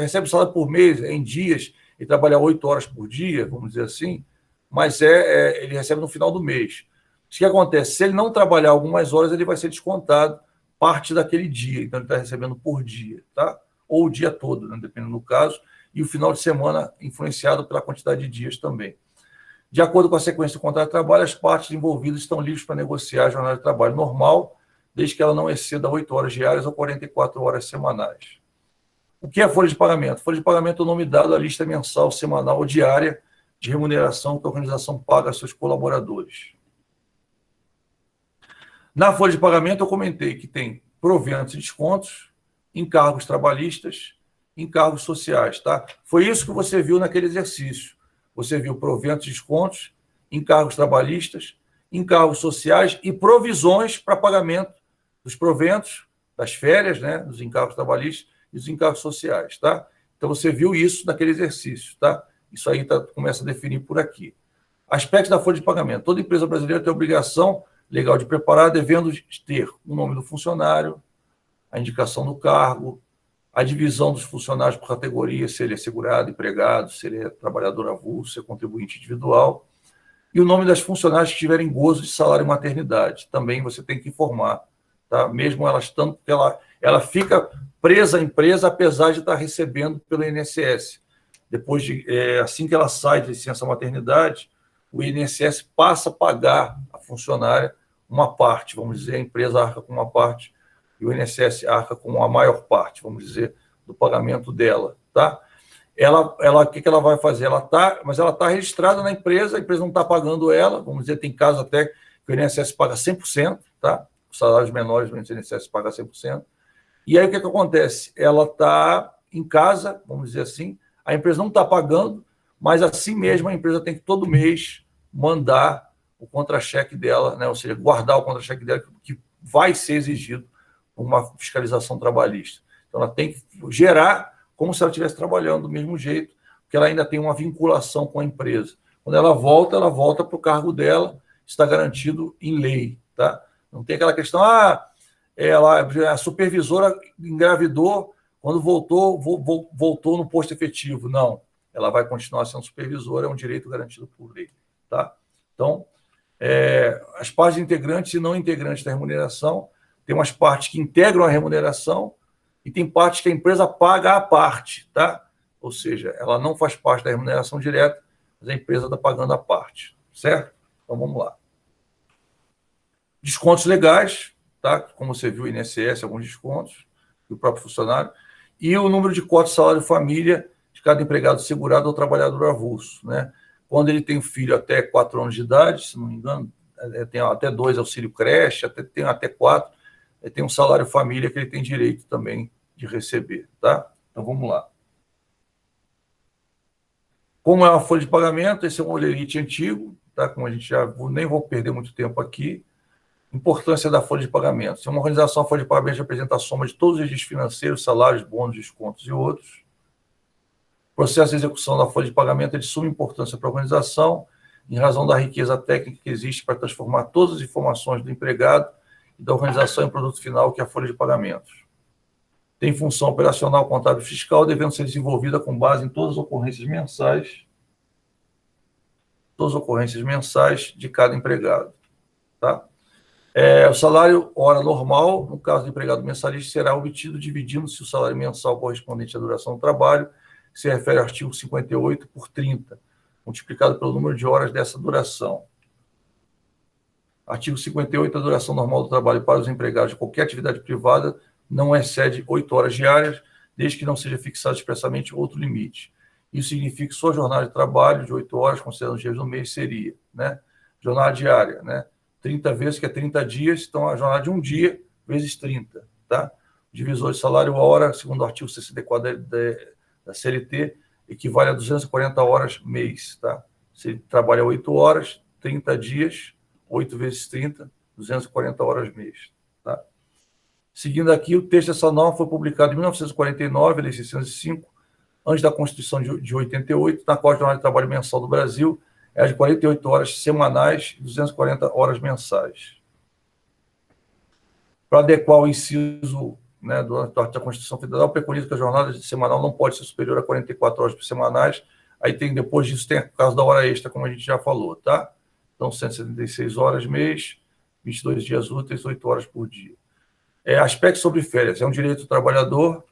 Recebe salário por mês, é em dias, ele trabalha 8 horas por dia, vamos dizer assim, mas ele recebe no final do mês. O que acontece? Se ele não trabalhar algumas horas, ele vai ser descontado parte daquele dia, então ele está recebendo por dia, tá? Ou o dia todo, né? Dependendo do caso, e o final de semana influenciado pela quantidade de dias também. De acordo com a sequência do contrato de trabalho, as partes envolvidas estão livres para negociar a jornada de trabalho normal, desde que ela não exceda 8 horas diárias ou 44 horas semanais. O que é folha de pagamento? Folha de pagamento é o nome dado à lista mensal, semanal ou diária de remuneração que a organização paga a seus colaboradores. Na folha de pagamento, eu comentei que tem proventos e descontos, encargos trabalhistas, encargos sociais. Tá? Foi isso que você viu naquele exercício. Você viu proventos e descontos, encargos trabalhistas, encargos sociais e provisões para pagamento dos proventos, das férias, né, dos encargos trabalhistas e dos encargos sociais. Tá? Então, você viu isso naquele exercício. Tá? Isso aí começa a definir por aqui. Aspectos da folha de pagamento. Toda empresa brasileira tem a obrigação legal de preparar, devendo ter o nome do funcionário, a indicação do cargo, a divisão dos funcionários por categoria, se ele é segurado, empregado, se ele é trabalhador avulso, se é contribuinte individual, e o nome das funcionárias que tiverem gozo de salário e maternidade. Também você tem que informar, tá? Mesmo ela estando, ela fica presa à empresa, apesar de estar recebendo pelo INSS. Depois assim que ela sai de licença maternidade, o INSS passa a pagar a funcionária uma parte, vamos dizer, a empresa arca com uma parte e o INSS arca com a maior parte, vamos dizer, do pagamento dela, tá? O que ela vai fazer? Mas ela está registrada na empresa, a empresa não está pagando ela, vamos dizer, tem casos até que o INSS paga 100%, tá? Os salários menores do INSS paga 100%. E aí o que acontece? Ela está em casa, vamos dizer assim, a empresa não está pagando, mas assim mesmo a empresa tem que todo mês mandar o contra-cheque dela, né? Ou seja, guardar o contra-cheque dela, que vai ser exigido uma fiscalização trabalhista. Então, ela tem que gerar como se ela estivesse trabalhando do mesmo jeito, porque ela ainda tem uma vinculação com a empresa. Quando ela volta para o cargo dela, está garantido em lei. Tá? Não tem aquela questão, a supervisora engravidou, quando voltou no posto efetivo. Não, ela vai continuar sendo supervisora, é um direito garantido por lei. Tá? Então, as partes integrantes e não integrantes da remuneração, tem umas partes que integram a remuneração e tem partes que a empresa paga à parte, tá? Ou seja, ela não faz parte da remuneração direta, mas a empresa está pagando à parte, certo? Então, vamos lá. Descontos legais, tá? Como você viu, o INSS, alguns descontos, do próprio funcionário, e o número de cotas de salário família de cada empregado segurado ou trabalhador avulso, né? Quando ele tem um filho até 4 anos de idade, se não me engano, tem até 2 auxílio creche, tem até 4, tem um salário família que ele tem direito também de receber, tá? Então, vamos lá. Como é uma folha de pagamento, esse é um Olerite antigo, tá? Como a gente nem vou perder muito tempo aqui. Importância da folha de pagamento. Se uma organização, a folha de pagamento representa a soma de todos os registros financeiros, salários, bônus, descontos e outros. O processo de execução da folha de pagamento é de suma importância para a organização, em razão da riqueza técnica que existe para transformar todas as informações do empregado e da organização em produto final, que é a folha de pagamentos. Tem função operacional, contábil e fiscal, devendo ser desenvolvida com base em todas as ocorrências mensais de cada empregado. Tá? O salário hora normal, no caso do empregado mensalista, será obtido dividindo-se o salário mensal correspondente à duração do trabalho, que se refere ao artigo 58 por 30, multiplicado pelo número de horas dessa duração. Artigo 58, a duração normal do trabalho para os empregados de qualquer atividade privada não excede 8 horas diárias, desde que não seja fixado expressamente outro limite. Isso significa que sua jornada de trabalho de 8 horas, considerando os dias do mês, seria, né? Jornada diária, né? 30 vezes, que é 30 dias, então a jornada de um dia vezes 30, tá? Divisor de salário hora, segundo o artigo 64 da CLT, equivale a 240 horas mês, tá? Se ele trabalha 8 horas, 30 dias, 8 vezes 30, 240 horas mês, tá? Seguindo aqui, o texto dessa norma foi publicado em 1949, Lei 605, antes da Constituição de 88, na qual a jornada de trabalho mensal do Brasil é de 48 horas semanais e 240 horas mensais. para adequar o inciso, né, da Constituição Federal, preconiza que a jornada semanal não pode ser superior a 44 horas semanais. Aí tem, depois disso, tem o caso da hora extra, como a gente já falou, tá? Então, 176 horas mês, 22 dias úteis, 8 horas por dia. Aspecto sobre férias. É um direito do trabalhador,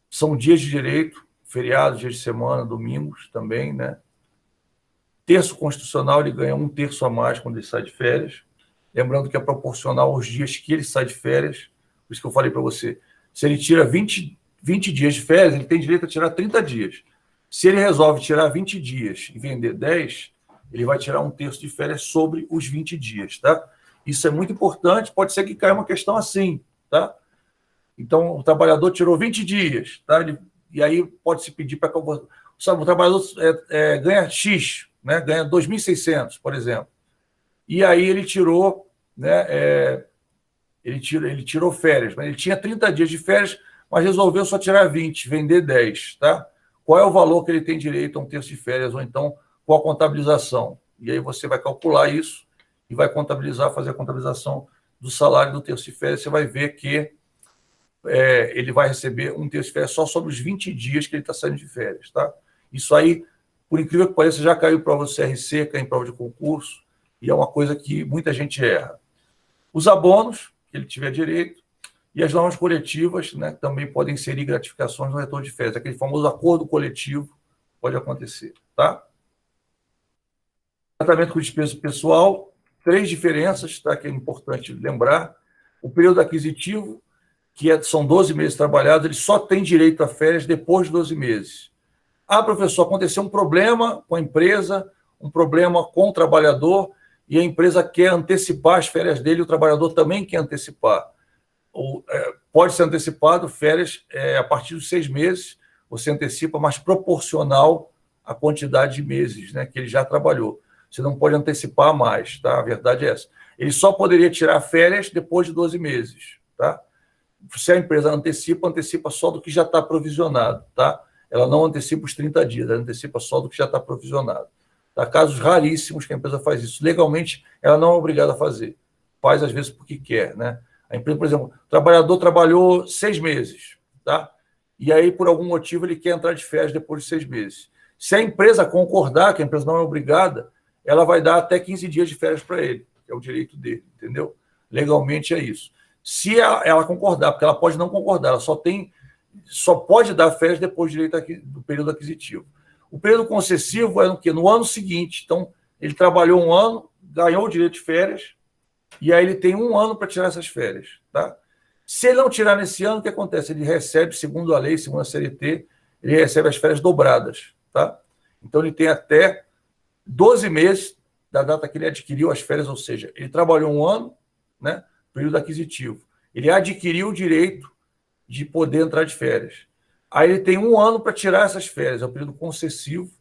são dias de direito, feriados, dias de semana, domingos também, né? Terço constitucional, ele ganha 1/3 a mais quando ele sai de férias. Lembrando que é proporcional aos dias que ele sai de férias. Por isso que eu falei para você. Se ele tira 20 dias de férias, ele tem direito a tirar 30 dias. Se ele resolve tirar 20 dias e vender 10, ele vai tirar 1/3 de férias sobre os 20 dias, tá? Isso é muito importante. Pode ser que caia uma questão assim, tá? Então, o trabalhador tirou 20 dias, tá? E aí pode-se pedir para que o trabalhador ganha X, né? Ganha 2.600, por exemplo. E aí ele tirou, né? Ele tirou férias, mas ele tinha 30 dias de férias, mas resolveu só tirar 20, vender 10, tá? Qual é o valor que ele tem direito a 1/3 de férias, ou então com a contabilização? E aí você vai calcular isso e vai contabilizar, fazer a contabilização do salário do 1/3 de férias. Você vai ver que ele vai receber 1/3 de férias só sobre os 20 dias que ele está saindo de férias, tá? Isso aí, por incrível que pareça, já caiu em prova do CRC, caiu em prova de concurso, e é uma coisa que muita gente erra. Os abonos, que ele tiver direito, e as normas coletivas, né, também podem inserir gratificações no retorno de férias. Aquele famoso acordo coletivo pode acontecer, tá? Tratamento com despesa pessoal, 3 diferenças, tá, que é importante lembrar. O período aquisitivo, que são 12 meses trabalhados, ele só tem direito a férias depois de 12 meses. Professor, aconteceu um problema com a empresa, um problema com o trabalhador, e a empresa quer antecipar as férias dele, e o trabalhador também quer antecipar. Pode ser antecipado férias a partir dos 6 meses, você antecipa, mas proporcional à quantidade de meses, né, que ele já trabalhou. Você não pode antecipar mais, tá? A verdade é essa. Ele só poderia tirar férias depois de 12 meses, tá? Se a empresa antecipa só do que já está provisionado, tá? Ela não antecipa os 30 dias, ela antecipa só do que já está provisionado. Tá? Casos raríssimos que a empresa faz isso. Legalmente, ela não é obrigada a fazer. Faz, às vezes, porque quer, né? A empresa, por exemplo, o trabalhador trabalhou 6 meses, tá? E aí, por algum motivo, ele quer entrar de férias depois de 6 meses. Se a empresa concordar, que a empresa não é obrigada, ela vai dar até 15 dias de férias para ele, que é o direito dele, entendeu? Legalmente é isso. Se ela concordar, porque ela pode não concordar, ela só pode dar férias depois do período aquisitivo. O período concessivo é no quê? No ano seguinte. Então, ele trabalhou um ano, ganhou o direito de férias, e aí ele tem um ano para tirar essas férias, tá? Se ele não tirar nesse ano, o que acontece? Ele recebe, segundo a lei, segundo a CLT, ele recebe as férias dobradas, tá? Então, ele tem até 12 meses da data que ele adquiriu as férias, ou seja, ele trabalhou um ano, né? Período aquisitivo. Ele adquiriu o direito de poder entrar de férias. Aí ele tem um ano para tirar essas férias, é o período concessivo.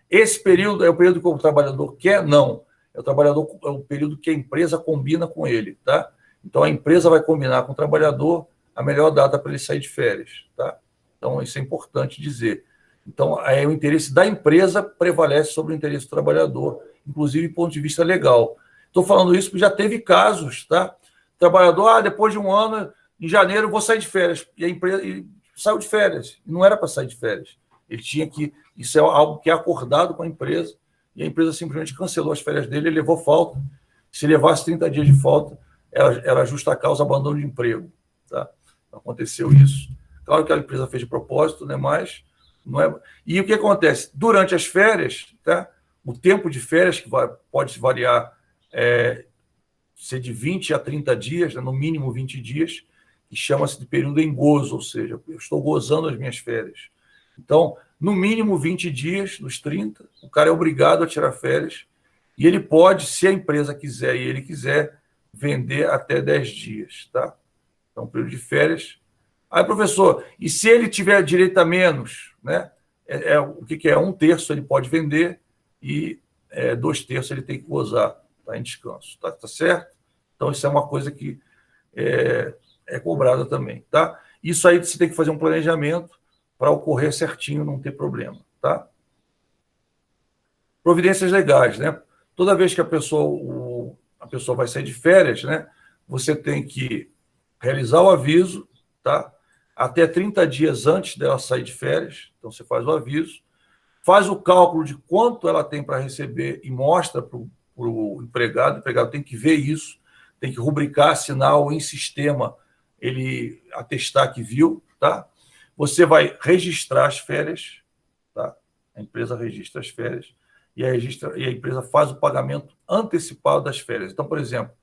Esse período é o período que o trabalhador quer? Não. É o período que a empresa combina com ele, tá? Então a empresa vai combinar com o trabalhador a melhor data para ele sair de férias, tá? Então isso é importante dizer. Então o interesse da empresa prevalece sobre o interesse do trabalhador, inclusive do ponto de vista legal. Estou falando isso porque já teve casos, tá? O trabalhador, depois de um ano, em janeiro, vou sair de férias. E a empresa saiu de férias. E não era para sair de férias. Ele tinha que... Isso é algo que é acordado com a empresa, e a empresa simplesmente cancelou as férias dele e levou falta. Se levasse 30 dias de falta, era justa causa abandono de emprego, tá? Aconteceu isso. Claro que a empresa fez de propósito, né? Mas não é... E o que acontece? Durante as férias, tá? O tempo de férias, que pode variar, ser de 20 a 30 dias, né? No mínimo 20 dias, que chama-se de período em gozo, ou seja, eu estou gozando as minhas férias. Então, no mínimo 20 dias, nos 30, o cara é obrigado a tirar férias, e ele pode, se a empresa quiser e ele quiser, vender até 10 dias, tá? Então, período de férias. Aí, professor, e se ele tiver direito a menos, né? O que é? 1/3 ele pode vender e 2/3 ele tem que gozar, tá? Em descanso, tá certo? Então, isso é uma coisa que é cobrada também, tá? Isso aí você tem que fazer um planejamento para ocorrer certinho, não ter problema, tá? Providências legais, né? Toda vez que a pessoa vai sair de férias, né? você tem que realizar o aviso, tá? Até 30 dias antes dela sair de férias. Então, você faz o aviso, faz o cálculo de quanto ela tem para receber e mostra para o empregado. O empregado tem que ver isso, tem que rubricar, assinar ou em sistema ele atestar que viu, tá? Você vai registrar as férias, tá? A empresa registra as férias e a empresa faz o pagamento antecipado das férias. Então, por exemplo,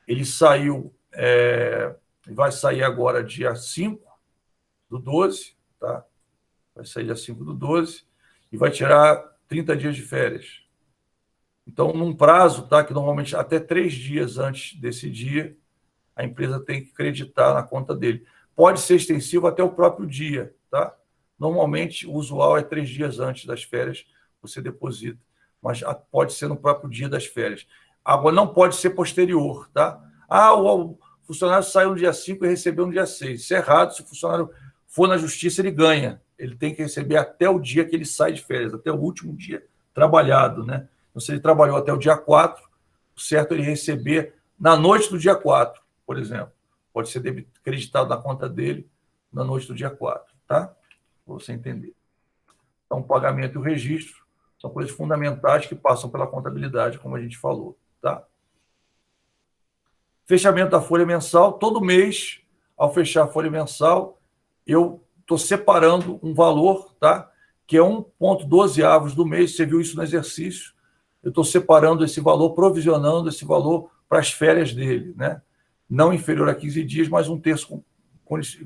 ele saiu, vai sair agora dia 5/12, tá? Vai sair dia 5/12 e vai tirar 30 dias de férias. Então, num prazo, tá, que normalmente até 3 dias antes desse dia, a empresa tem que creditar na conta dele. Pode ser extensivo até o próprio dia, tá? Normalmente, o usual é 3 dias antes das férias, você deposita, mas pode ser no próprio dia das férias. Agora, não pode ser posterior, tá? O funcionário saiu no dia 5 e recebeu no dia 6. Isso é errado. Se o funcionário for na justiça, ele ganha. Ele tem que receber até o dia que ele sai de férias, até o último dia trabalhado, né? Então, se ele trabalhou até o dia 4, o certo é ele receber na noite do dia 4, por exemplo. Pode ser creditado na conta dele na noite do dia 4, tá? Para você entender. Então, o pagamento e o registro são coisas fundamentais que passam pela contabilidade, como a gente falou, tá? Fechamento da folha mensal. Todo mês, ao fechar a folha mensal, eu estou separando um valor, tá? Que é 1,12 avos do mês. Você viu isso no exercício. Eu estou separando esse valor, provisionando esse valor para as férias dele, né? Não inferior a 15 dias, mas 1/3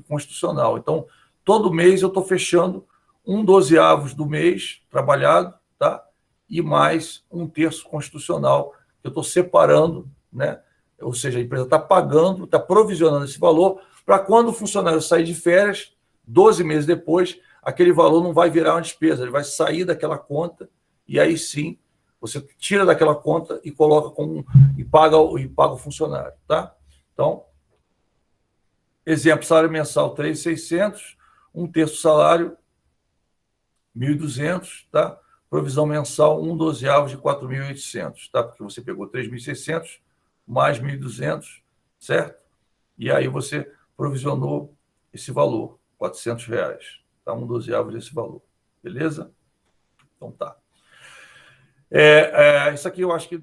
constitucional. Então, todo mês eu estou fechando 1/12 avos do mês trabalhado, tá? E mais 1/3 constitucional, que eu estou separando, né? Ou seja, a empresa está pagando, está provisionando esse valor para quando o funcionário sair de férias, 12 meses depois, aquele valor não vai virar uma despesa, ele vai sair daquela conta e aí sim você tira daquela conta e coloca e paga o funcionário, tá? Então, exemplo, salário mensal 3.600, 1/3 salário 1.200, tá? Provisão mensal 1/12 avos de 4.800, tá? Porque você pegou 3.600 mais 1.200, certo? E aí você provisionou esse valor, R$ 400, tá? 1/12 avos desse valor, beleza? Então tá. Isso aqui eu acho que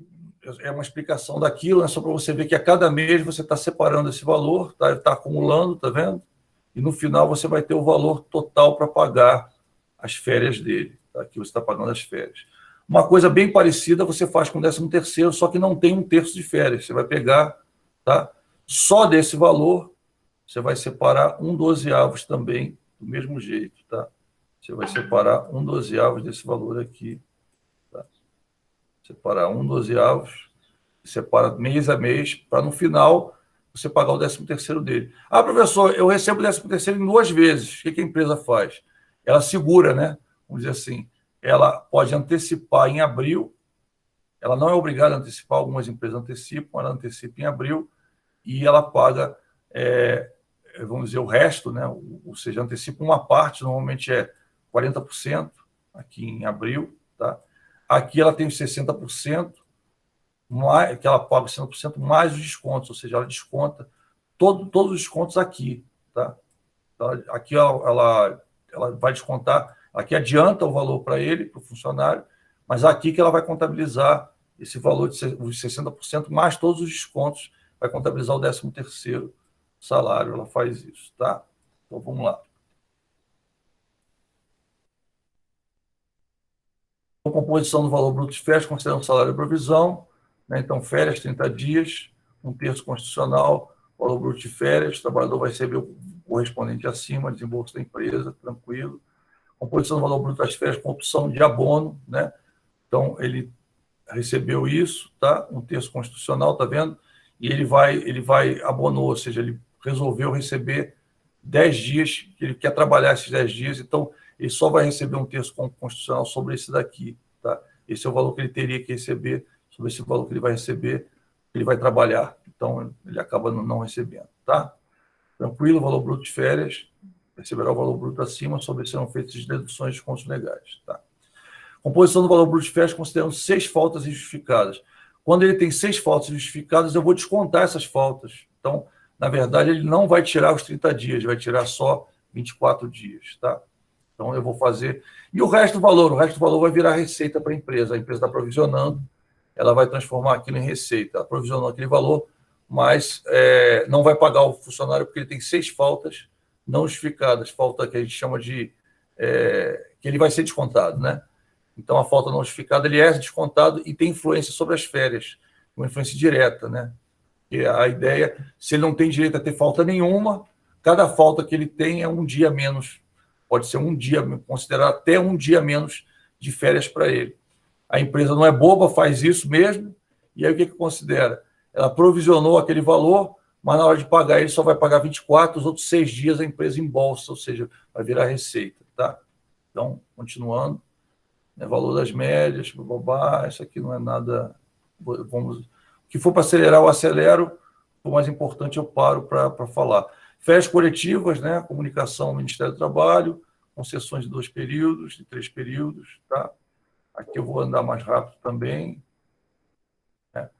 é uma explicação daquilo, né? Só para você ver que a cada mês você está separando esse valor, tá? Está acumulando, tá vendo? E no final você vai ter o valor total para pagar as férias dele, tá? Aqui você está pagando as férias. Uma coisa bem parecida você faz com o 13º, só que não tem 1/3 de férias. Você vai pegar, tá? Só desse valor, você vai separar 1/12 avos também, do mesmo jeito, tá? Você vai separar 1/12 avos desse valor aqui, tá? Separar 1/12 avos, separa mês a mês, para no final você pagar o 13º dele. Professor, eu recebo o 13º em 2 vezes. O que a empresa faz? Ela segura, né? Vamos dizer assim, ela pode antecipar em abril, ela não é obrigada a antecipar, algumas empresas antecipam, ela antecipa em abril e ela paga, vamos dizer, o resto, né? Ou seja, antecipa uma parte, normalmente é 40% aqui em abril, tá? Aqui ela tem os 60%, que ela paga 60% mais os descontos, ou seja, ela desconta todos os descontos aqui, tá? Então, aqui ela vai descontar, aqui adianta o valor para ele, para o funcionário, mas aqui que ela vai contabilizar esse valor de os 60% mais todos os descontos, vai contabilizar o 13º salário, ela faz isso, tá? Então, vamos lá. A composição do valor bruto de férias, considerando salário e provisão, né? Então, férias, 30 dias, 1/3 constitucional, valor bruto de férias, o trabalhador vai receber o correspondente acima, desembolso da empresa, tranquilo. Composição do valor bruto das férias com opção de abono, né? Então, ele recebeu isso, tá? 1/3 constitucional, tá vendo? E ele vai abonou, ou seja, ele resolveu receber 10 dias, que ele quer trabalhar esses 10 dias, então ele só vai receber 1/3 constitucional sobre esse daqui, tá? Esse é o valor que ele teria que receber, sobre esse valor que ele vai receber, ele vai trabalhar, então ele acaba não recebendo, tá? Tranquilo, valor bruto de férias, receberá o valor bruto acima, sobre serão feitas as deduções de contos legais, tá? Composição do valor bruto de férias considerando 6 faltas injustificadas. Quando ele tem 6 faltas justificadas, eu vou descontar essas faltas, Então, na verdade, ele não vai tirar os 30 dias, ele vai tirar só 24 dias, tá? Então, eu vou fazer... E o resto do valor? O resto do valor vai virar receita para a empresa está provisionando, ela vai transformar aquilo em receita. Ela provisionou aquele valor, mas não vai pagar o funcionário porque ele tem 6 faltas não justificadas, falta que a gente chama de... que ele vai ser descontado, né? Então, a falta não justificada, ele é descontado e tem influência sobre as férias, uma influência direta, né? E a ideia, se ele não tem direito a ter falta nenhuma, cada falta que ele tem é um dia menos, pode ser um dia, considerar até um dia menos de férias para ele. A empresa não é boba, faz isso mesmo, e aí o que considera? Ela provisionou aquele valor, mas na hora de pagar ele só vai pagar 24, os outros 6 dias a empresa embolsa, ou seja, vai virar receita, tá? Então, continuando, valor das médias, isso aqui não é nada... Vamos... O que for para acelerar, eu acelero, o mais importante eu paro para falar. Férias coletivas, né? Comunicação ao Ministério do Trabalho, concessões de 2 períodos, de 3 períodos, tá? Aqui eu vou andar mais rápido também. Né?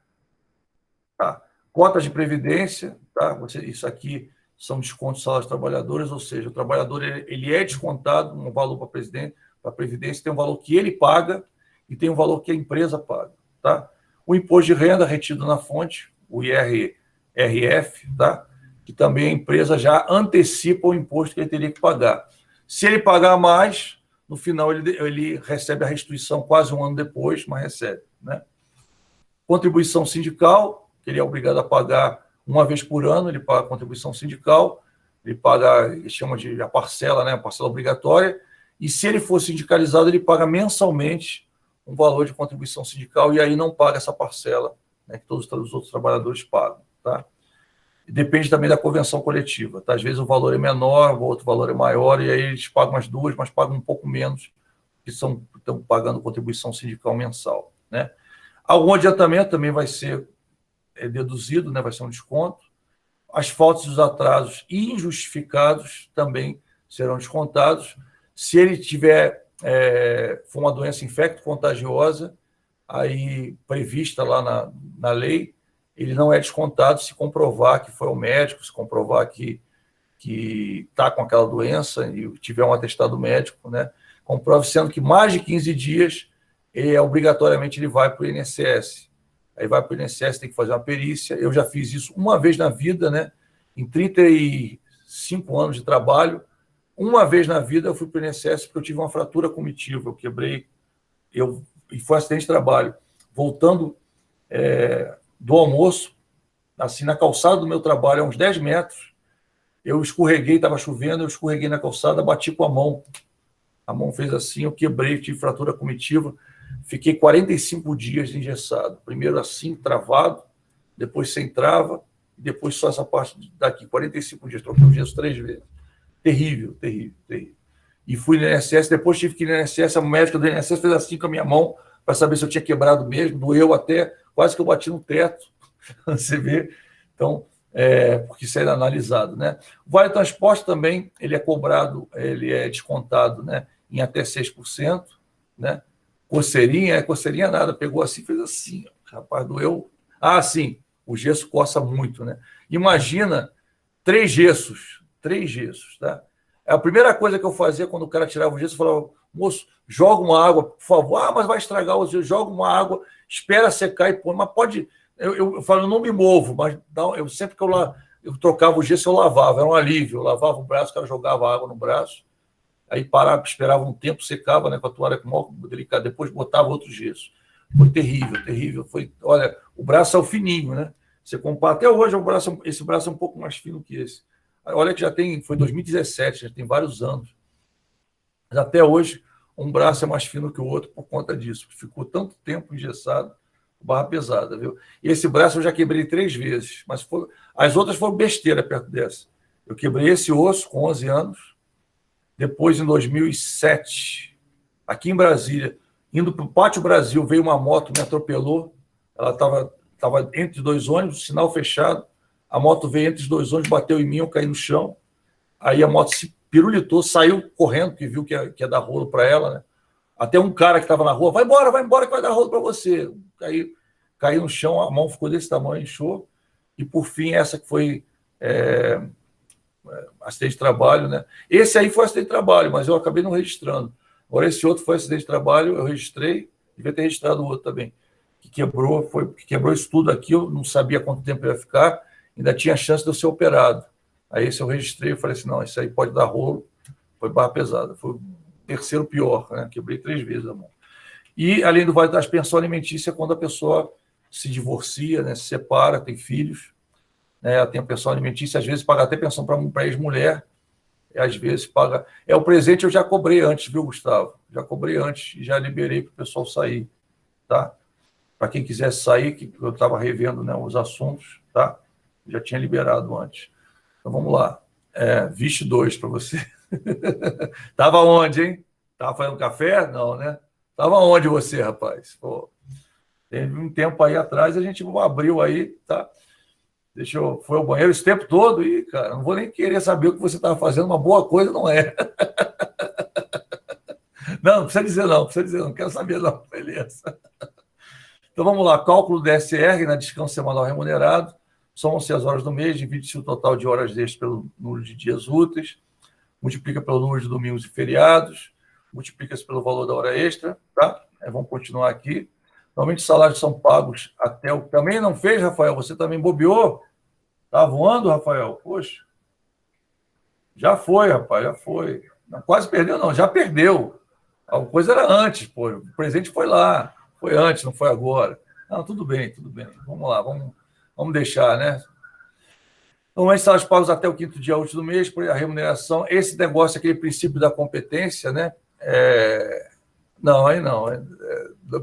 Tá. Cotas de previdência, tá? Isso aqui são descontos de salários dos trabalhadores, ou seja, o trabalhador ele é descontado um valor para a previdência, tem um valor que ele paga e tem um valor que a empresa paga, tá? O imposto de renda retido na fonte, o IRF, tá? Que também a empresa já antecipa o imposto que ele teria que pagar. Se ele pagar mais, no final ele recebe a restituição quase um ano depois, mas recebe, né? Contribuição sindical, que ele é obrigado a pagar uma vez por ano, ele paga a contribuição sindical, ele paga, ele chama de a parcela, né? A parcela obrigatória, e se ele for sindicalizado, ele paga mensalmente um valor de contribuição sindical e aí não paga essa parcela, né, que todos os outros trabalhadores pagam, tá? Depende também da convenção coletiva, tá? Às vezes o valor é menor, o outro valor é maior, e aí eles pagam as duas, mas pagam um pouco menos, que estão pagando contribuição sindical mensal, né? Algum adiantamento também vai ser deduzido, né? Vai ser um desconto. As faltas e os atrasos injustificados também serão descontados. Se ele tiver for uma doença infecto-contagiosa, aí prevista lá na lei, ele não é descontado se comprovar que foi ao médico, se comprovar que está com aquela doença e tiver um atestado médico, né? Comprove sendo que mais de 15 dias, obrigatoriamente ele vai para o INSS. Aí vai para o INSS, tem que fazer uma perícia. Eu já fiz isso uma vez na vida, né? Em 35 anos de trabalho, uma vez na vida eu fui para o INSS porque eu tive uma fratura comitiva, eu quebrei, e foi um acidente de trabalho. Voltando do almoço, assim, na calçada do meu trabalho, a uns 10 metros, eu escorreguei, estava chovendo, eu escorreguei na calçada, bati com a mão fez assim, eu quebrei, tive fratura comitiva, fiquei 45 dias engessado, primeiro assim, travado, depois sem trava, e depois só essa parte daqui, 45 dias, troquei o gesso 3 vezes. Terrível, terrível, terrível. E fui no INSS, depois tive que ir no INSS, a médica do INSS fez assim com a minha mão, para saber se eu tinha quebrado mesmo, doeu até, quase que eu bati no teto, você vê, então, porque isso era analisado, né? O Vale Transporte também, ele é cobrado, ele é descontado, né, em até 6%, né? Coceirinha nada, pegou assim, fez assim, rapaz, doeu. Ah, sim, o gesso coça muito, né? Imagina 3 gessos, tá? A primeira coisa que eu fazia quando o cara tirava o gesso, eu falava, moço, joga uma água, por favor. Ah, mas vai estragar o gesso, joga uma água, espera secar e põe. Mas pode... Eu falo, eu não me movo, mas sempre que eu trocava o gesso, eu lavava, era um alívio. Eu lavava o braço, o cara jogava água no braço, aí parava, esperava um tempo, secava, né, com a toalha com maior delicado, depois botava outro gesso. Foi terrível, terrível. Olha, o braço é o fininho, né? Você compara, até hoje esse braço é um pouco mais fino que esse. Olha que foi 2017, já tem vários anos. Mas até hoje, um braço é mais fino que o outro por conta disso. Ficou tanto tempo engessado, barra pesada, viu? E esse braço eu já quebrei 3 vezes, mas as outras foram besteira perto dessa. Eu quebrei esse osso com 11 anos, depois em 2007, aqui em Brasília, indo para o Pátio Brasil, veio uma moto, me atropelou, ela estava entre 2 ônibus, sinal fechado, a moto veio entre os 2 ônibus, bateu em mim, eu caí no chão, aí a moto se pirulitou, saiu correndo, que viu que ia dar rolo para ela, né? Até um cara que estava na rua, vai embora, que vai dar rolo para você. Caí no chão, a mão ficou desse tamanho, inchou, e, por fim, essa que foi acidente de trabalho, né? Esse aí foi acidente de trabalho, mas eu acabei não registrando. Agora, esse outro foi acidente de trabalho, eu registrei, devia ter registrado o outro também, que quebrou isso tudo aqui, eu não sabia quanto tempo ia ficar, ainda tinha chance de eu ser operado. Aí esse eu registrei, eu falei assim, não, isso aí pode dar rolo, foi barra pesada, foi o terceiro pior, né? Quebrei 3 vezes a mão. E, além do vale das pensão alimentícia, quando a pessoa se divorcia, né, se separa, tem filhos, né, tem a pensão alimentícia, às vezes paga até pensão para ex-mulher, às vezes paga. O presente eu já cobrei antes, viu, Gustavo? Já cobrei antes e já liberei para o pessoal sair, tá? Para quem quisesse sair, que eu estava revendo, né, os assuntos, tá? Já tinha liberado antes. Então vamos lá. Vixe 2 para você. Tava onde, hein? Tava fazendo café? Não, né? Tava onde você, rapaz? Pô, teve um tempo aí atrás, a gente abriu aí, tá? Foi ao banheiro esse tempo todo e, cara, não vou nem querer saber o que você estava fazendo, uma boa coisa não é. Não precisa dizer não, não quero saber não, beleza. Então vamos lá, cálculo do DSR, na descanso semanal remunerado, somam-se as horas do mês, divide-se o total de horas extras pelo número de dias úteis, multiplica pelo número de domingos e feriados, multiplica-se pelo valor da hora extra, tá? Vamos continuar aqui. Normalmente os salários são pagos até o... Também não fez, Rafael? Você também bobeou? Tá voando, Rafael? Poxa. Já foi, rapaz, já foi. Não, quase perdeu, não, já perdeu. A coisa era antes, pô. O presente foi lá. Foi antes, não foi agora. Não, tudo bem, tudo bem. Vamos lá, vamos deixar, né? Normalmente salários pagos até o 5º dia útil do mês, por a remuneração. Esse negócio, aquele princípio da competência, né? Não, aí não.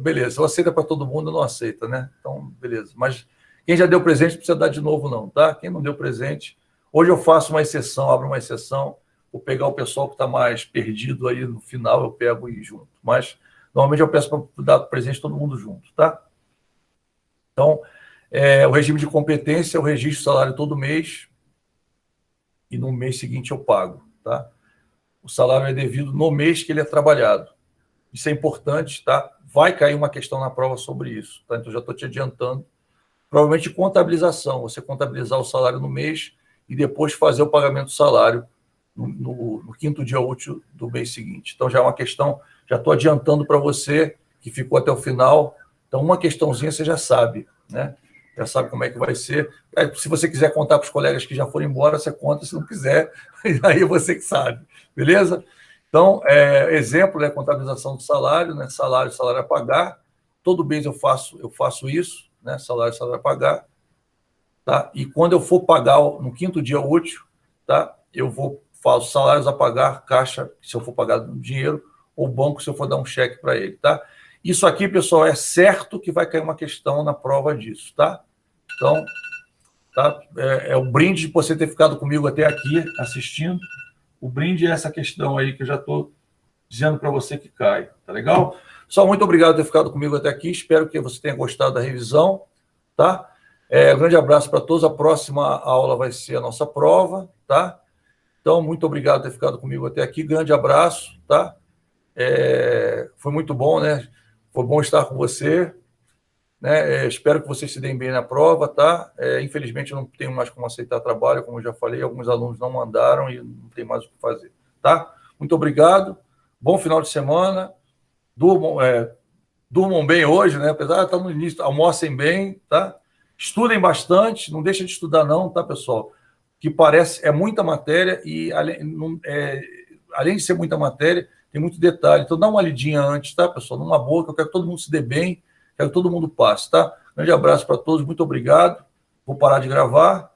Beleza, ou aceita para todo mundo, não aceita, né? Então, beleza. Mas quem já deu presente não precisa dar de novo, não, tá? Quem não deu presente, hoje eu faço uma exceção, abro uma exceção, vou pegar o pessoal que está mais perdido aí no final, eu pego e junto. Mas, normalmente, eu peço para dar presente todo mundo junto, tá? Então, o regime de competência, eu registro o salário todo mês e no mês seguinte eu pago, tá? O salário é devido no mês que ele é trabalhado. Isso é importante, tá? Vai cair uma questão na prova sobre isso, tá? Então, já estou te adiantando. Provavelmente contabilização, você contabilizar o salário no mês e depois fazer o pagamento do salário no 5º dia útil do mês seguinte. Então, já é uma questão, já estou adiantando para você que ficou até o final. Então, uma questãozinha você já sabe, né? Já sabe como é que vai ser. Se você quiser contar para os colegas que já foram embora, você conta, se não quiser, aí é você que sabe, beleza? Então, exemplo, né, contabilização do salário, né? Salário a pagar. Todo mês eu faço isso, né? Salário a pagar, tá? E quando eu for pagar no 5º dia útil, tá? Faço salários a pagar, caixa, se eu for pagar no dinheiro, ou banco, se eu for dar um cheque para ele, tá? Isso aqui, pessoal, é certo que vai cair uma questão na prova disso, tá? Então, tá? É o brinde de você ter ficado comigo até aqui, assistindo. O brinde é essa questão aí que eu já estou dizendo para você que cai, tá legal? Pessoal, muito obrigado por ter ficado comigo até aqui. Espero que você tenha gostado da revisão, tá? Um grande abraço para todos. A próxima aula vai ser a nossa prova, tá? Então, muito obrigado por ter ficado comigo até aqui. Grande abraço, tá? Foi muito bom, né? Foi bom estar com você, né? Espero que vocês se deem bem na prova, tá? Infelizmente, eu não tenho mais como aceitar trabalho, como eu já falei, alguns alunos não mandaram e não tem mais o que fazer, tá? Muito obrigado. Bom final de semana. Durmam bem hoje, né? Apesar de estar no início, almocem bem, tá? Estudem bastante, não deixem de estudar não, tá, pessoal? Que parece, é muita matéria e além de ser muita matéria, tem muito detalhe. Então, dá uma lidinha antes, tá, pessoal? Numa boa, que eu quero que todo mundo se dê bem, quero que todo mundo passe, tá? Grande abraço para todos, muito obrigado. Vou parar de gravar